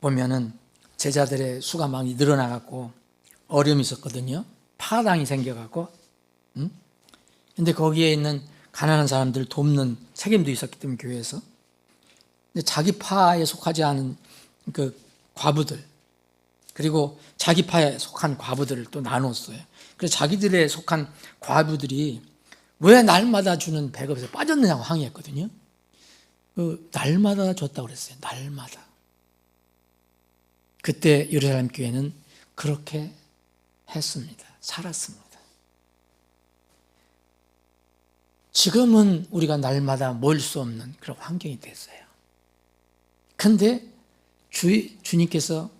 보면은 제자들의 수가 많이 늘어나갖고 어려움이 있었거든요. 파당이 생겨갖고 근데 거기에 있는 가난한 사람들을 돕는 책임도 있었기 때문에 교회에서. 근데 자기 파에 속하지 않은 그 과부들, 그리고 자기 파에 속한 과부들을 또 나눴어요. 그래서 자기들에 속한 과부들이 왜 날마다 주는 배급에서 빠졌느냐고 항의했거든요. 날마다 줬다고 그랬어요. 날마다. 그때 예루살렘 교회는 그렇게 했습니다. 살았습니다. 지금은 우리가 날마다 모일 수 없는 그런 환경이 됐어요. 근데 주님께서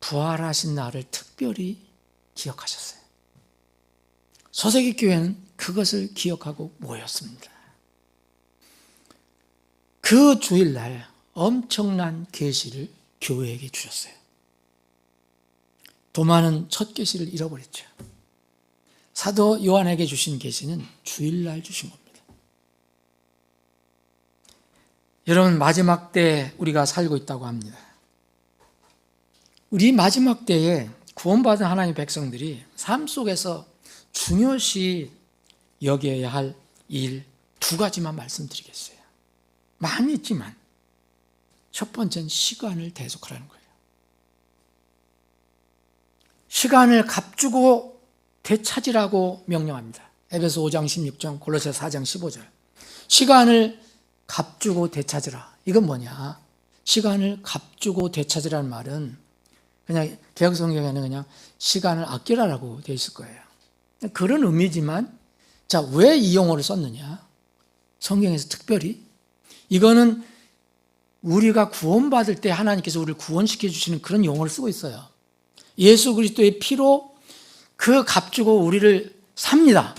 부활하신 날을 특별히 기억하셨어요. 소세기 교회는 그것을 기억하고 모였습니다. 그 주일날 엄청난 계시를 교회에게 주셨어요. 도마는 첫 계시를 잃어버렸죠. 사도 요한에게 주신 계시는 주일날 주신 겁니다. 여러분 마지막 때에 우리가 살고 있다고 합니다. 우리 마지막 때에 구원받은 하나님의 백성들이 삶 속에서 중요시 여겨야 할 일 2가지만 말씀드리겠어요. 많이 있지만 첫 번째는 시간을 대속하라는 거예요. 시간을 값주고 되찾으라고 명령합니다. 에베소 5장 16절, 골로새 4장 15절. 시간을 값주고 되찾으라. 이건 뭐냐? 시간을 값주고 되찾으라는 말은 그냥 개역성경에는 그냥 시간을 아끼라라고 되어 있을 거예요. 그런 의미지만 자, 왜 이 용어를 썼느냐? 성경에서 특별히 이거는 우리가 구원받을 때 하나님께서 우리를 구원시켜 주시는 그런 용어를 쓰고 있어요. 예수 그리스도의 피로 그 값주고 우리를 삽니다.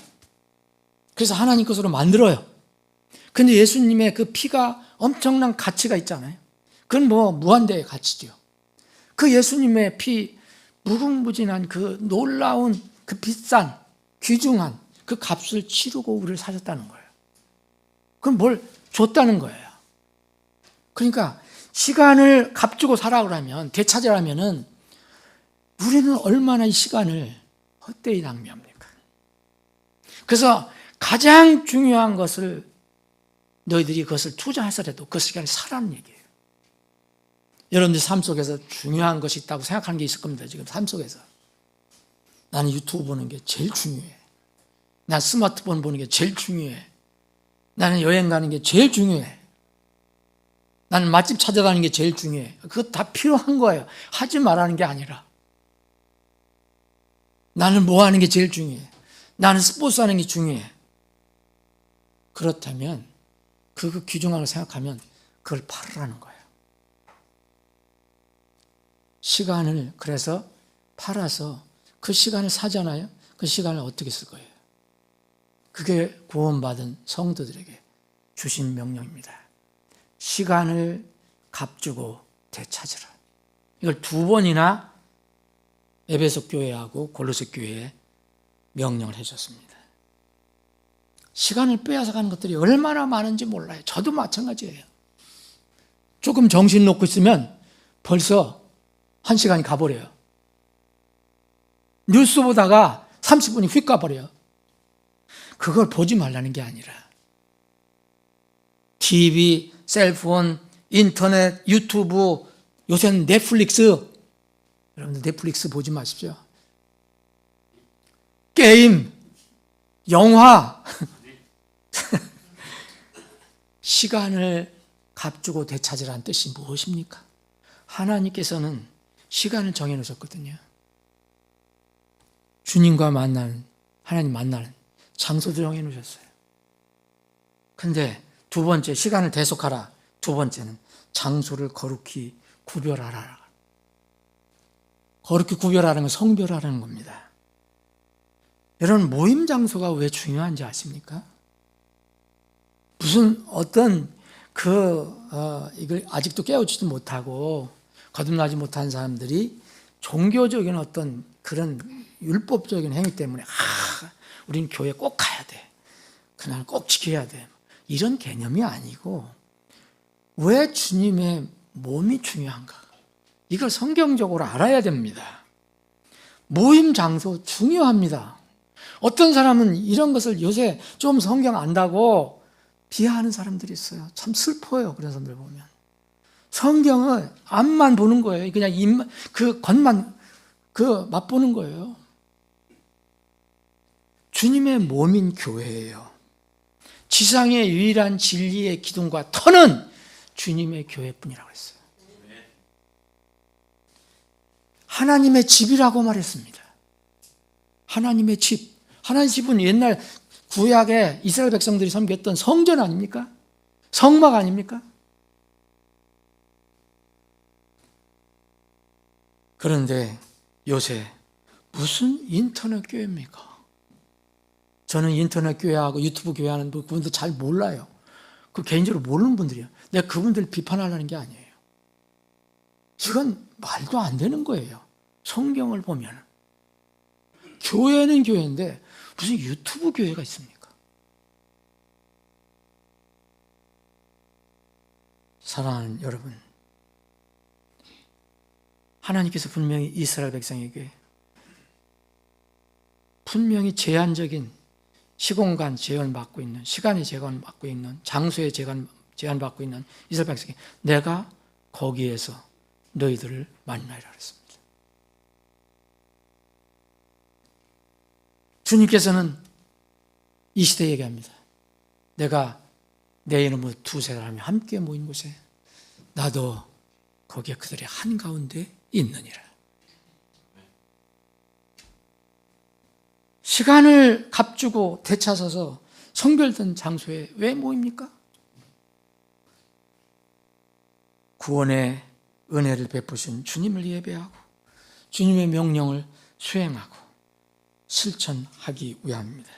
그래서 하나님 것으로 만들어요. 근데 예수님의 그 피가 엄청난 가치가 있잖아요. 그건 무한대의 가치죠. 그 예수님의 피, 무궁무진한 그 놀라운 그 비싼 귀중한 그 값을 치르고 우리를 사셨다는 거예요. 그럼 뭘 줬다는 거예요. 그러니까 시간을 값주고 살아오라면, 되찾으라면은 우리는 얼마나 이 시간을 헛되이 낭비합니까? 그래서 가장 중요한 것을 너희들이 그것을 투자해서라도 그 시간을 사라는 얘기예요. 여러분들 삶 속에서 중요한 것이 있다고 생각하는 게 있을 겁니다. 지금 삶 속에서. 나는 유튜브 보는 게 제일 중요해. 난 스마트폰 보는 게 제일 중요해. 나는 여행 가는 게 제일 중요해. 나는 맛집 찾아가는 게 제일 중요해. 그거 다 필요한 거예요. 하지 말라는 게 아니라. 나는 뭐 하는 게 제일 중요해. 나는 스포츠 하는 게 중요해. 그렇다면 그 귀중한 걸 생각하면 그걸 팔으라는 거예요. 시간을 그래서 팔아서 그 시간을 사잖아요. 그 시간을 어떻게 쓸 거예요? 그게 구원받은 성도들에게 주신 명령입니다. 시간을 값주고 되찾으라. 이걸 2번이나 에베소 교회하고 골로새 교회에 명령을 해줬습니다. 시간을 빼앗아가는 것들이 얼마나 많은지 몰라요. 저도 마찬가지예요. 조금 정신 놓고 있으면 벌써 1시간이 가버려요. 뉴스 보다가 30분이 휙 가버려요. 그걸 보지 말라는 게 아니라 TV, 셀폰, 인터넷, 유튜브, 요새는 넷플릭스. 여러분들 넷플릭스 보지 마십시오. 게임, 영화. 시간을 값주고 되찾으라는 뜻이 무엇입니까? 하나님께서는 시간을 정해놓으셨거든요. 주님과 만나는, 하나님 만나는 장소도 정해놓으셨어요. 근데 2번째, 시간을 대속하라. 2번째는 장소를 거룩히 구별하라. 거룩히 구별하라는 건 성별하라는 겁니다. 여러분, 모임 장소가 왜 중요한지 아십니까? 무슨 어떤 이걸 아직도 깨우치지 못하고 거듭나지 못한 사람들이 종교적인 어떤 그런 율법적인 행위 때문에 우리는 교회 꼭 가야 돼. 그날 꼭 지켜야 돼. 이런 개념이 아니고 왜 주님의 몸이 중요한가? 이걸 성경적으로 알아야 됩니다. 모임 장소 중요합니다. 어떤 사람은 이런 것을 요새 좀 성경 안다고 비하하는 사람들이 있어요. 참 슬퍼요. 그런 사람들 보면. 성경을 앞만 보는 거예요. 그냥 입만, 그 겉만 맛보는 거예요. 주님의 몸인 교회예요. 지상의 유일한 진리의 기둥과 터는 주님의 교회뿐이라고 했어요. 하나님의 집이라고 말했습니다. 하나님의 집. 하나님의 집은 옛날 구약의 이스라엘 백성들이 섬겼던 성전 아닙니까? 성막 아닙니까? 그런데 요새 무슨 인터넷 교회입니까? 저는 인터넷 교회하고 유튜브 교회하는 그분들 잘 몰라요. 그 개인적으로 모르는 분들이에요. 내가 그분들 비판하려는 게 아니에요. 이건 말도 안 되는 거예요. 성경을 보면. 교회는 교회인데 무슨 유튜브 교회가 있습니까? 사랑하는 여러분, 하나님께서 분명히 이스라엘 백성에게 분명히 제한적인 시공간 제한받고 있는, 시간의 제한받고 있는, 장소의 제한받고 있는 이스라엘 백성에게 내가 거기에서 너희들을 만나리라 그랬습니다. 주님께서는 이 시대에 얘기합니다. 내가 내 이름으로 2-3사람이 함께 모인 곳에 나도 거기에 그들의 한가운데 있느니라. 시간을 값주고 되찾아서 성별된 장소에 왜 모입니까? 구원의 은혜를 베푸신 주님을 예배하고 주님의 명령을 수행하고 실천하기 위함입니다.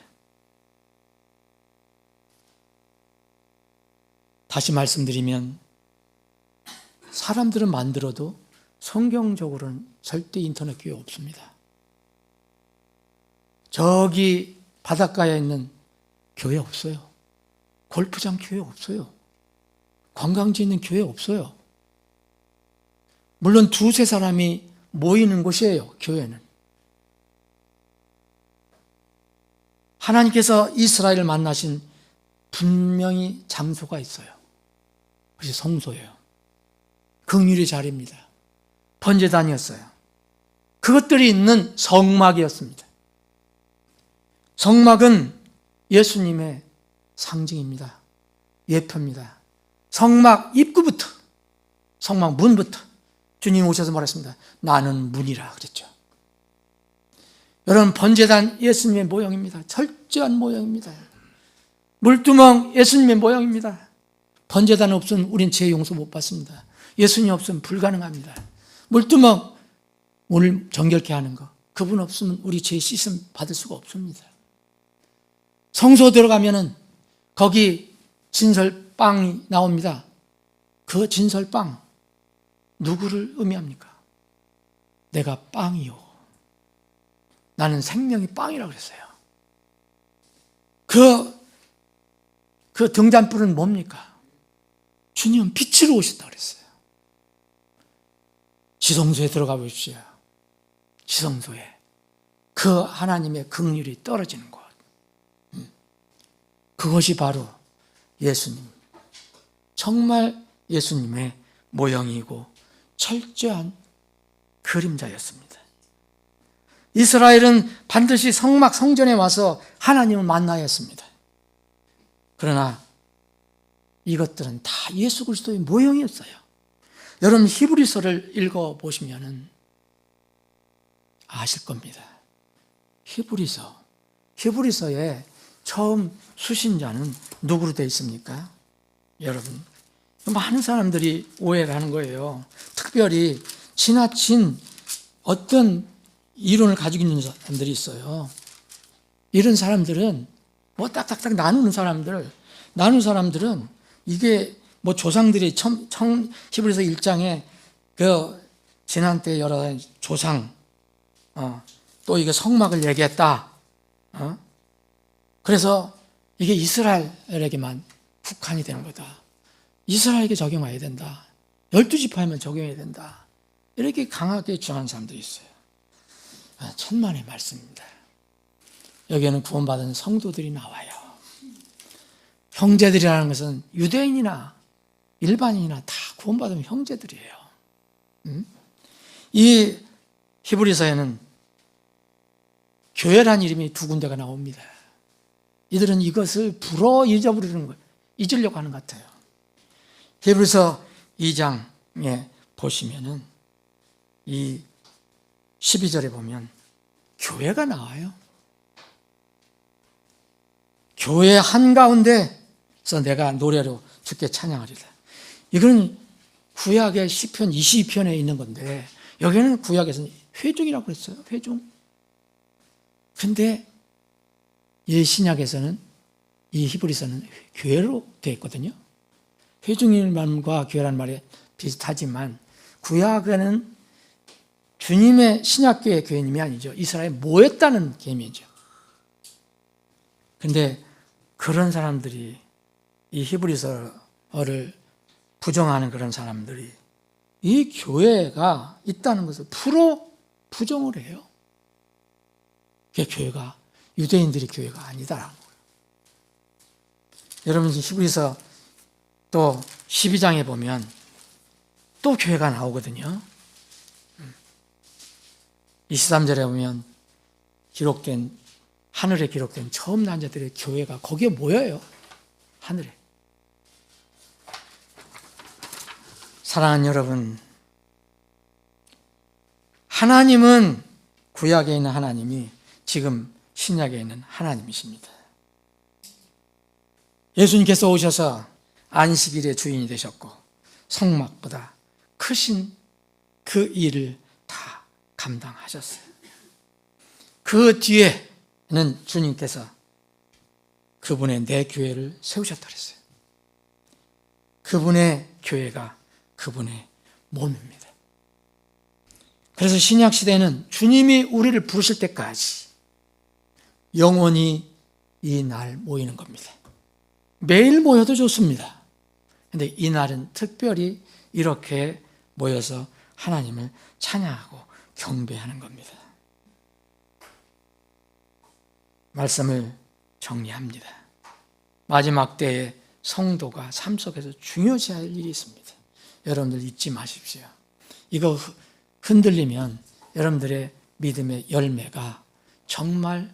다시 말씀드리면 사람들은 만들어도 성경적으로는 절대 인터넷 교회 없습니다. 저기 바닷가에 있는 교회 없어요. 골프장 교회 없어요. 관광지 있는 교회 없어요. 물론 두세 사람이 모이는 곳이에요, 교회는. 하나님께서 이스라엘을 만나신 분명히 장소가 있어요. 그것이 성소예요. 긍휼의 자리입니다. 번제단이었어요. 그것들이 있는 성막이었습니다. 성막은 예수님의 상징입니다. 예표입니다. 성막 입구부터, 성막 문부터 주님이 오셔서 말했습니다. 나는 문이라 그랬죠. 여러분, 번제단 예수님의 모형입니다. 철저한 모형입니다. 물두멍 예수님의 모형입니다. 번제단 없으면 우린 죄 용서 못 받습니다. 예수님 없으면 불가능합니다. 물두멍, 오늘 정결케 하는 거, 그분 없으면 우리 죄 씻음 받을 수가 없습니다. 성소 들어가면은 거기 진설빵이 나옵니다. 그 진설빵 누구를 의미합니까? 내가 빵이요, 나는 생명이 빵이라고 그랬어요. 그 등잔불은 뭡니까? 주님은 빛으로 오셨다고 그랬어요. 지성소에 들어가 보십시오. 지성소에 그 하나님의 긍휼이 떨어지는 곳, 그것이 바로 예수님, 정말 예수님의 모형이고 철저한 그림자였습니다. 이스라엘은 반드시 성막 성전에 와서 하나님을 만나야 했습니다. 그러나 이것들은 다 예수 그리스도의 모형이었어요. 여러분, 히브리서를 읽어보시면 아실 겁니다. 히브리서에 처음 수신자는 누구로 되어 있습니까? 여러분, 많은 사람들이 오해를 하는 거예요. 특별히 지나친 어떤 이론을 가지고 있는 사람들이 있어요. 이런 사람들은 뭐 딱딱딱 나누는 사람들은 이게 뭐 조상들이 히브리서 1장에 그 지난 때 여러 가지 조상, 또 이게 성막을 얘기했다. 그래서 이게 이스라엘에게만 국한이 되는 거다. 이스라엘에게 적용해야 된다. 12지파에만 적용해야 된다. 이렇게 강하게 주장하는 사람들이 있어요. 천만의 말씀입니다. 여기에는 구원받은 성도들이 나와요. 형제들이라는 것은 유대인이나 일반인이나 다 구원받은 형제들이에요. 이 히브리서에는 교회란 이름이 두 군데가 나옵니다. 이들은 이것을 불어 잊어버리는 거예요. 잊으려고 하는 것 같아요. 히브리서 2장에 보시면은 이 12절에 보면 교회가 나와요. 교회 한가운데서 내가 노래로 주께 찬양하리라. 이건 구약의 시편 22편에 있는 건데 여기는 구약에서는 회중이라고 그랬어요. 회중. 근데 이 신약에서는, 이 히브리서는 교회로 되어 있거든요. 회중이라는 말과 교회라는 말이 비슷하지만 구약에는 주님의 신약교회 교회님이 아니죠. 이스라엘에 모였다는 개념이죠. 근데 그런 사람들이, 이 히브리서를 부정하는 그런 사람들이 이 교회가 있다는 것을 부정을 해요. 그 교회가 유대인들의 교회가 아니다라는 거예요. 여러분, 히브리서 또 12장에 보면 또 교회가 나오거든요. 23절에 보면 하늘에 기록된 처음 난 자들의 교회가 거기에 모여요. 하늘에. 사랑하는 여러분, 하나님은, 구약에 있는 하나님이 지금 신약에 있는 하나님이십니다. 예수님께서 오셔서 안식일의 주인이 되셨고 성막보다 크신 그 일을 다 감당하셨어요. 그 뒤에는 주님께서 그분의 내 교회를 세우셨다 그랬어요. 그분의 교회가 그분의 몸입니다. 그래서 신약 시대는 주님이 우리를 부르실 때까지 영원히 이 날 모이는 겁니다. 매일 모여도 좋습니다. 근데 이 날은 특별히 이렇게 모여서 하나님을 찬양하고 경배하는 겁니다. 말씀을 정리합니다. 마지막 때에 성도가 삶 속에서 중요시할 일이 있습니다. 여러분들 잊지 마십시오. 이거 흔들리면 여러분들의 믿음의 열매가 정말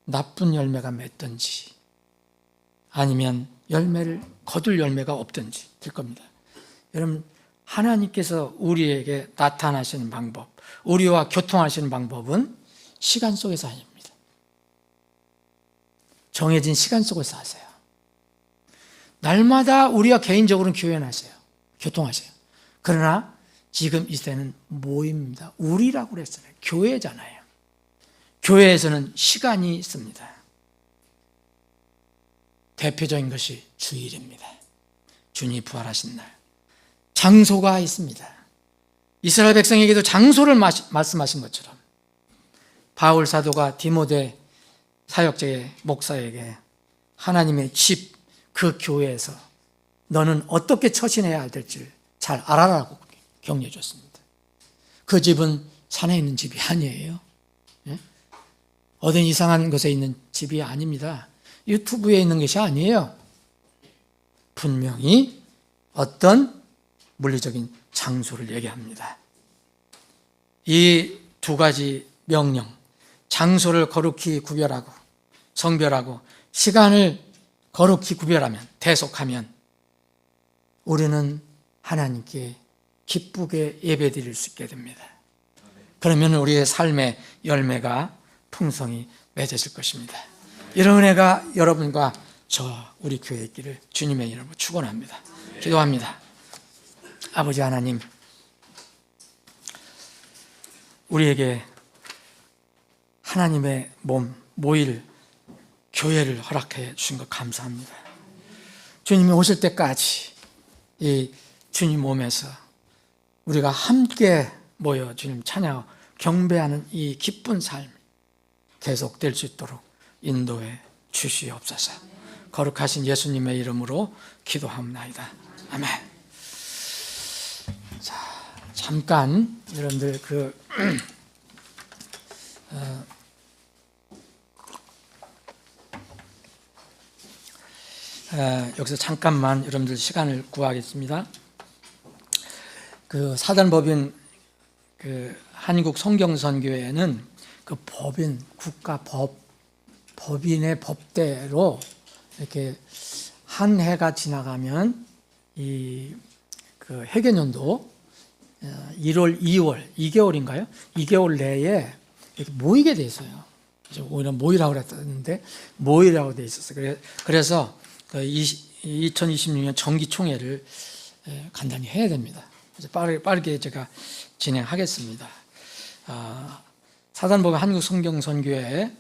나쁜 열매가 맺든지 아니면 열매를 거둘 열매가 없든지 될 겁니다. 여러분, 하나님께서 우리에게 나타나시는 방법, 우리와 교통하시는 방법은 시간 속에서 아닙니다. 정해진 시간 속에서 하세요. 날마다 우리가 개인적으로는 교연하세요. 교통하세요. 그러나 지금 이 때는 모임입니다. 우리라고 그랬잖아요. 교회잖아요. 교회에서는 시간이 있습니다. 대표적인 것이 주일입니다. 주님이 부활하신 날. 장소가 있습니다. 이스라엘 백성에게도 장소를 말씀하신 것처럼 바울 사도가 디모데 사역자의 목사에게 하나님의 집, 그 교회에서 너는 어떻게 처신해야 될지 잘 알아라고 격려해 줬습니다. 그 집은 산에 있는 집이 아니에요. 어떤 이상한 곳에 있는 집이 아닙니다. 유튜브에 있는 것이 아니에요. 분명히 어떤 물리적인 장소를 얘기합니다. 이 두 가지 명령, 장소를 거룩히 구별하고 성별하고 시간을 거룩히 구별하면, 대속하면 우리는 하나님께 기쁘게 예배드릴 수 있게 됩니다. 그러면 우리의 삶의 열매가 풍성히 맺어질 것입니다. 이런 은혜가 여러분과 저와 우리 교회에 있기를 주님의 이름으로 축원합니다. 기도합니다. 아버지 하나님, 우리에게 하나님의 몸, 모일 교회를 허락해 주신 것 감사합니다. 주님이 오실 때까지 이 주님 몸에서 우리가 함께 모여 주님 찬양하고 경배하는 이 기쁜 삶 계속될 수 있도록 인도해 주시옵소서. 거룩하신 예수님의 이름으로 기도합니다. 아멘. 자, 잠깐 여러분들 여기서 잠깐만 여러분들 시간을 구하겠습니다. 그 사단법인 한국 성경선교회는 그 법인 국가 법인의 법대로 이렇게 한 해가 지나가면 그 해계년도 1월, 2월, 2개월인가요? 2개월 내에 이렇게 모이게 돼 있어요. 오히려 모이라고 그랬는데 모이라고 돼 있었어요. 그래서 2026년 정기총회를 간단히 해야 됩니다. 그래서 빠르게 제가 진행하겠습니다. 사단법인 한국성경선교회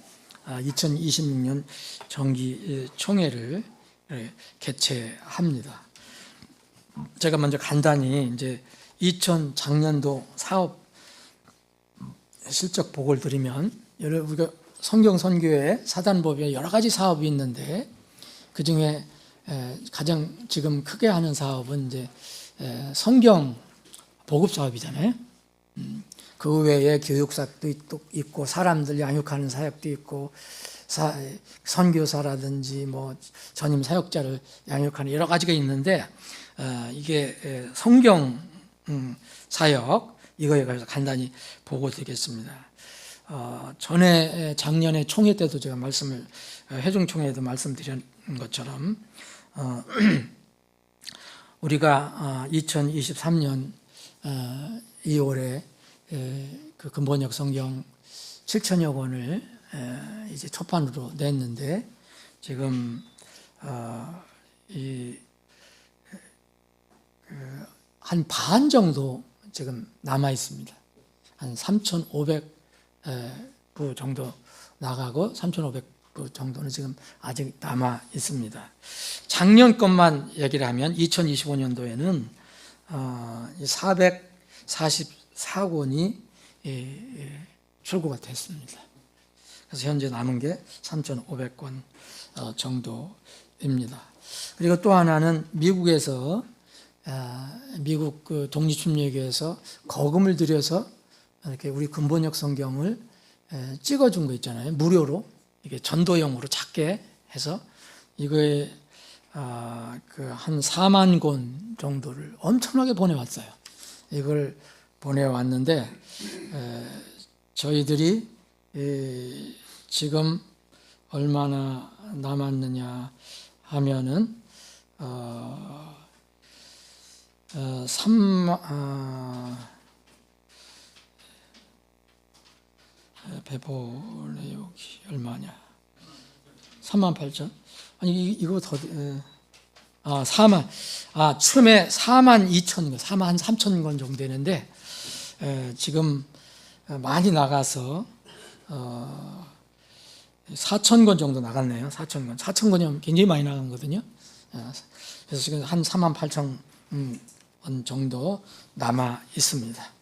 2026년 정기총회를 개최합니다. 제가 먼저 간단히 이제 작년도 사업 실적 보고를 드리면, 우리가 성경선교회 사단법인에 여러 가지 사업이 있는데 그 중에 가장 지금 크게 하는 사업은 이제 성경 보급 사업이잖아요. 그 외에 교육사도 있고 사람들 양육하는 사역도 있고 선교사라든지 뭐 전임 사역자를 양육하는 여러 가지가 있는데 이게 성경 사역 이거에 관해서 간단히 보고 드리겠습니다. 작년에 총회 때도 제가 회중 총회에도 말씀드린 것처럼 우리가 2023년 2월에 그 근본역 성경 7천여 권을 이제 초판으로 냈는데 지금 한 반 정도 지금 남아 있습니다. 한 3,500부 정도 나가고 3,500부 정도는 지금 아직 남아 있습니다. 작년 것만 얘기를 하면 2025년도에는 444권이 출고가 됐습니다. 그래서 현재 남은 게 3,500권 정도입니다. 그리고 또 하나는 미국에서 미국 그 독립침례교에서 거금을 들여서 이렇게 우리 근본역 성경을 찍어준 거 있잖아요. 무료로 이게 전도용으로 작게 해서 이거에 그 한 4만 권 정도를 엄청나게 보내왔어요. 이걸 보내왔는데 저희들이 지금 얼마나 남았느냐 하면은 3 배포 내역이 얼마냐? 38,000? 아니 이거 더 4만 처음에 4만 2천 권, 4만 3천 권 정도 되는데 지금 많이 나가서 4천 권 정도 나갔네요. 4천 권이면 굉장히 많이 나간 거거든요. 그래서 지금 한 4만 8천 원 정도 남아 있습니다.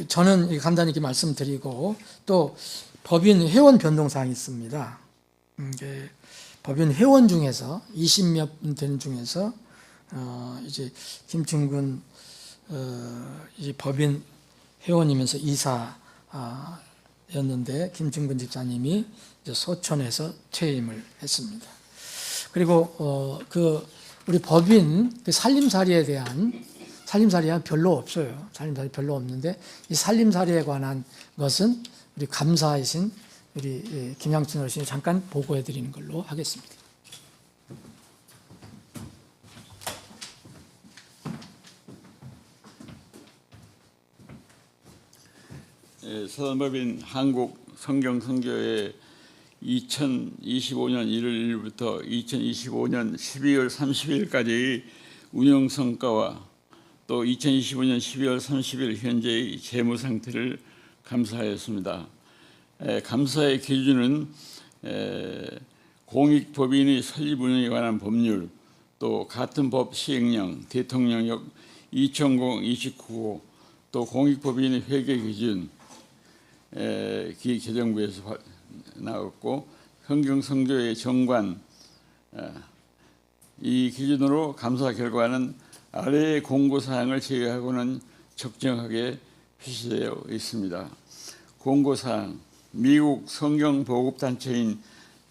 저는 간단히 이렇게 말씀드리고 또 법인 회원 변동 사항이 있습니다. 법인 회원 중에서 20몇 분 되는 중에서 이제 김충근 이 법인 회원이면서 이사였는데 김충근 집사님이 이제 소천에서 퇴임을 했습니다. 그리고 그 우리 법인 그 살림살이에 대한 살림살이가 별로 없어요. 살림살이 별로 없는데 이 살림살이에 관한 것은 우리 감사이신 우리 김양춘 어르신이 잠깐 보고해 드리는 걸로 하겠습니다. 사단법인 한국성경선교회 2025년 1월 1일부터 2025년 12월 30일까지의 운영성과와 또 2025년 12월 30일 현재의 재무 상태를 감사하였습니다. 감사의 기준은 공익법인의 설립 운영에 관한 법률, 또 같은 법 시행령, 대통령령 2029호, 또 공익법인의 회계 기준 기재정부에서 나왔고 성경선교회 정관 이 기준으로 감사 결과는 아래의 공고사항을 제외하고는 적정하게 표시되어 있습니다. 공고사항, 미국 성경보급단체인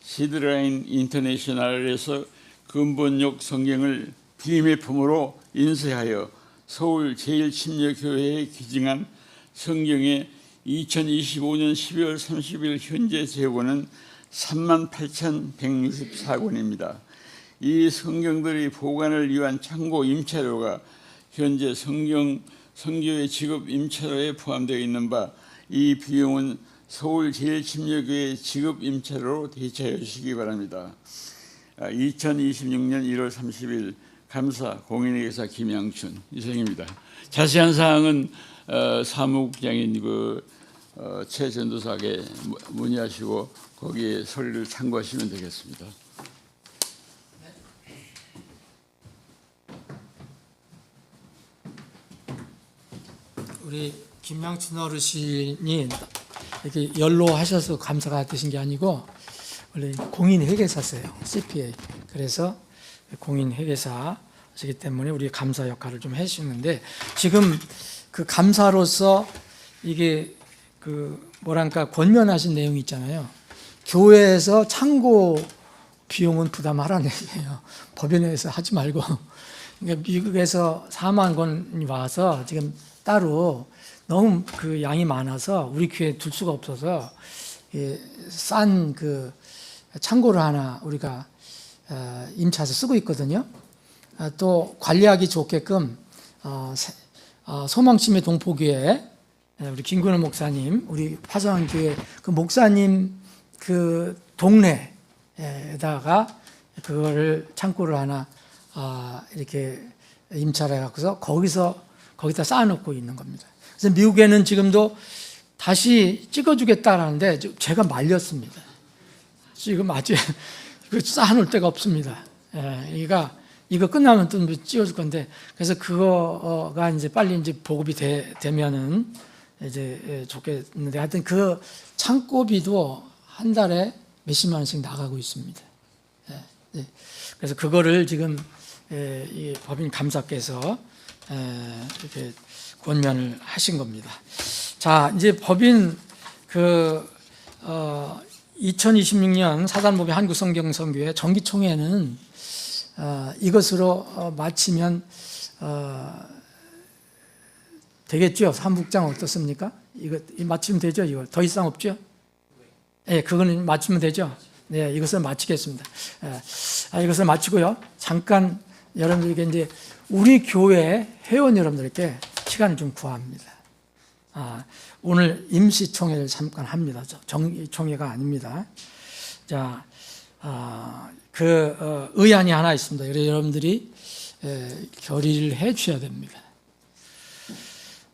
시드라인 인터내셔널에서 근본역 성경을 비매품으로 인쇄하여 서울 제1침례교회에 기증한 성경의 2025년 12월 30일 현재 재고는 38,164권입니다. 이 성경들의 보관을 위한 창고 임차료가 현재 선교회 지급 임차료에 포함되어 있는 바 이 비용은 서울 제1침례교회 지급 임차료로 대체해 주시기 바랍니다. 2026년 1월 30일 감사 공인회계사 김양춘 이상입니다. 자세한 사항은 사무국장인 최 전도사에게 문의하시고 거기에 서류를 참고하시면 되겠습니다. 우리 김양춘 어르신이 이렇게 연로하셔서 감사가 되신 게 아니고 원래 공인회계사세요. CPA. 그래서 공인회계사시기 때문에 우리 감사 역할을 좀 해주시는데 지금 그 감사로서 이게 그 뭐랄까 권면하신 내용이 있잖아요. 교회에서 창고 비용은 부담하라는 얘기예요. 법인에서 하지 말고. 그러니까 미국에서 4만 권이 와서 지금 따로 너무 그 양이 많아서 우리 교회에 둘 수가 없어서 싼 그 창고를 하나 우리가 임차해서 쓰고 있거든요. 또 관리하기 좋게끔 소망침의 동포교회 우리 김근호 목사님, 우리 화성교회 그 목사님 그 동네에다가 그거를 창고를 하나 이렇게 임차를 해갖고서 거기다 쌓아놓고 있는 겁니다. 그래서 미국에는 지금도 다시 찍어주겠다라는데 제가 말렸습니다. 지금 아직 쌓아놓을 데가 없습니다. 이거 끝나면 또 찍어줄 건데 그래서 그거가 이제 빨리 이제 보급이 되면은 이제 좋겠는데 하여튼 그 창고비도 한 달에 몇십만 원씩 나가고 있습니다. 그래서 그거를 지금 이 법인 감사께서 이렇게 권면을 하신 겁니다. 자, 이제 법인 2026년 사단법인 한국성경선교회 정기총회는 이것으로 마치면 되겠죠? 사무국장 어떻습니까? 이거 마치면 되죠? 이거 더 이상 없죠? 네, 그거는 마치면 되죠? 네, 이것을 마치겠습니다. 이것을 마치고요. 잠깐 여러분들에게 이제 우리 교회 회원 여러분들께 시간을 좀 구합니다. 오늘 임시총회를 잠깐 합니다. 정기총회가 아닙니다. 자, 의안이 하나 있습니다. 그래서 여러분들이 결의를 해 주셔야 됩니다.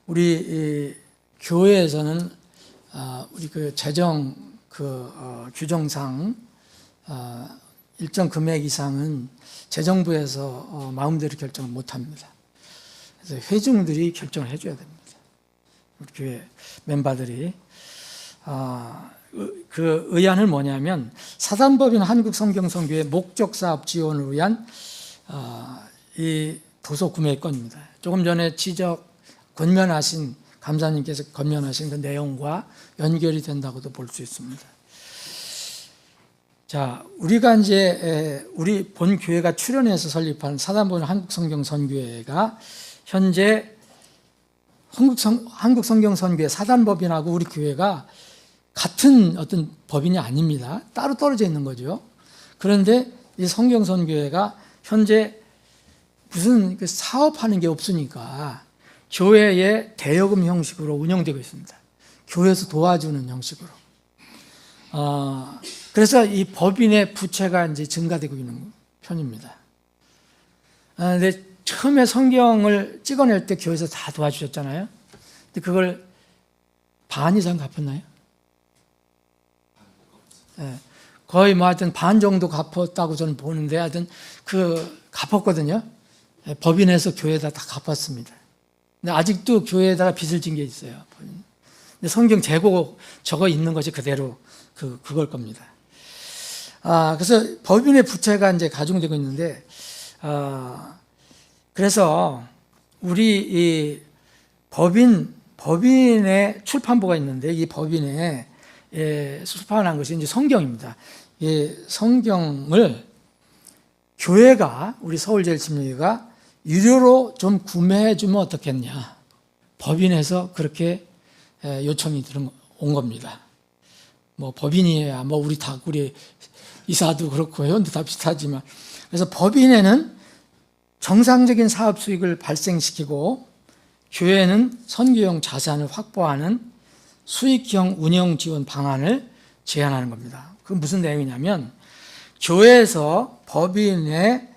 우리 교회에서는 우리 재정 규정상 일정 금액 이상은 재정부에서 마음대로 결정을 못합니다. 그래서 회중들이 결정을 해줘야 됩니다. 우리 교회 멤버들이 그 의안은 뭐냐면 사단법인 한국성경선교회 목적사업 지원을 위한 이 도서 구매권입니다. 조금 전에 권면하신 감사님께서 권면하신 그 내용과 연결이 된다고도 볼 수 있습니다. 자, 우리가 이제 우리 본 교회가 출연해서 설립한 사단법인 한국성경선교회가 현재 한국성경선교회 사단법인하고 우리 교회가 같은 어떤 법인이 아닙니다. 따로 떨어져 있는 거죠. 그런데 이 성경선교회가 현재 무슨 사업하는 게 없으니까 교회의 대여금 형식으로 운영되고 있습니다. 교회에서 도와주는 형식으로. 그래서 이 법인의 부채가 이제 증가되고 있는 편입니다. 근데 처음에 성경을 찍어낼 때 교회에서 다 도와주셨잖아요. 근데 그걸 반 이상 갚았나요? 네. 거의 하여튼 반 정도 갚았다고 저는 보는데 하여튼 갚았거든요. 법인에서 교회에다 다 갚았습니다. 근데 아직도 교회에다가 빚을 진 게 있어요. 근데 성경 재고 적어 있는 것이 그대로 그걸 겁니다. 그래서 법인의 부채가 이제 가중되고 있는데, 그래서 우리 이 법인의 출판부가 있는데 이 법인에 출판한 것이 이제 성경입니다. 이 성경을 교회가 우리 서울제일침례교회가 유료로 좀 구매해 주면 어떻겠냐. 법인에서 그렇게 요청이 온 겁니다. 뭐 법인이야 뭐 우리 이사도 그렇고 회원도 다 비슷하지만, 그래서 법인에는 정상적인 사업 수익을 발생시키고 교회는 선교용 자산을 확보하는 수익형 운영 지원 방안을 제안하는 겁니다. 그 무슨 내용이냐면 교회에서 법인의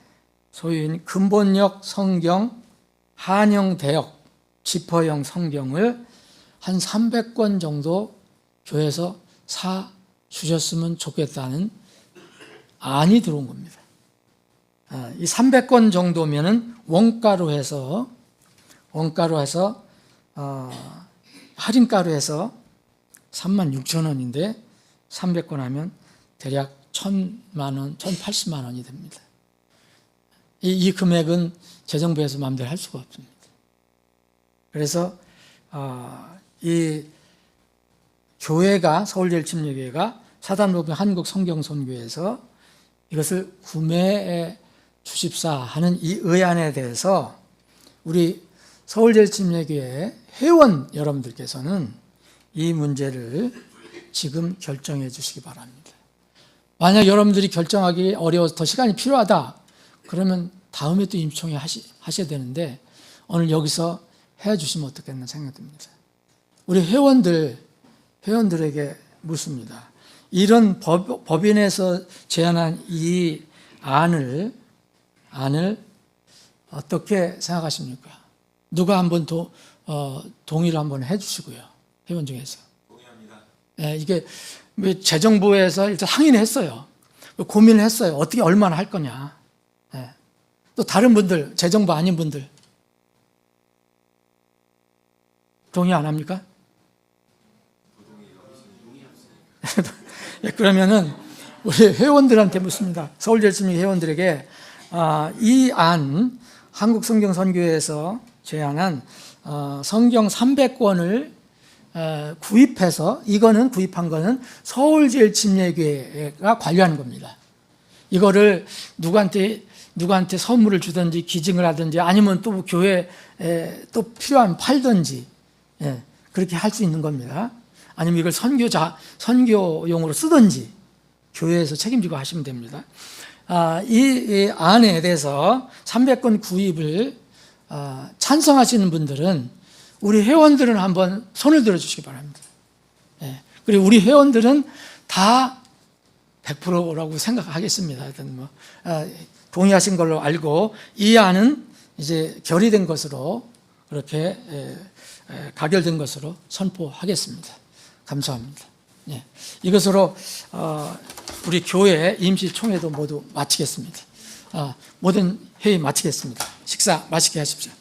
소유인 근본역 성경, 한영 대역, 지퍼형 성경을 한 300권 정도 교회에서 사 주셨으면 좋겠다는 안이 들어온 겁니다. 이 300권 정도면은 원가로 해서 할인가로 해서 36,000원인데 300권 하면 대략 1,000만 원, 1,080만 원이 됩니다. 이 금액은 재정부에서 마음대로 할 수가 없습니다. 그래서 이 교회가 서울제일침례교회가 사단법인 한국성경선교회에서 이것을 구매해 주십사 하는 이 의안에 대해서 우리 서울제일침례교회 회원 여러분들께서는 이 문제를 지금 결정해 주시기 바랍니다. 만약 여러분들이 결정하기 어려워서 더 시간이 필요하다 그러면 다음에 또 임총회 하셔야 되는데 오늘 여기서 해 주시면 어떻겠나 생각됩니다. 우리 회원들에게 묻습니다. 이런 법인에서 제안한 이 안을 어떻게 생각하십니까? 누가 한번 동의를 한번 해주시고요. 회원 중에서. 동의합니다. 네, 이게 재정부에서 일단 항의했어요. 고민을 했어요. 어떻게 얼마나 할 거냐. 네. 또 다른 분들, 재정부 아닌 분들 동의 안 합니까? 예, 그러면은 우리 회원들한테 묻습니다. 서울제일신문 회원들에게 이 안 한국성경선교회에서 제안한 성경 300권을 구입해서 이거는 구입한 거는 서울제일침례교회가 관리하는 겁니다. 이거를 누구한테 선물을 주든지 기증을 하든지 아니면 또 교회에 또 필요하면 팔든지 그렇게 할 수 있는 겁니다. 아니면 이걸 선교용으로 쓰든지 교회에서 책임지고 하시면 됩니다. 이 안에 대해서 300권 구입을 찬성하시는 분들은 우리 회원들은 한번 손을 들어주시기 바랍니다. 그리고 우리 회원들은 다 100%라고 생각하겠습니다. 하여튼 뭐 동의하신 걸로 알고 이 안은 이제 결의된 것으로 그렇게 가결된 것으로 선포하겠습니다. 감사합니다. 이것으로 우리 교회 임시총회도 모두 마치겠습니다. 모든 회의 마치겠습니다. 식사 맛있게 하십시오.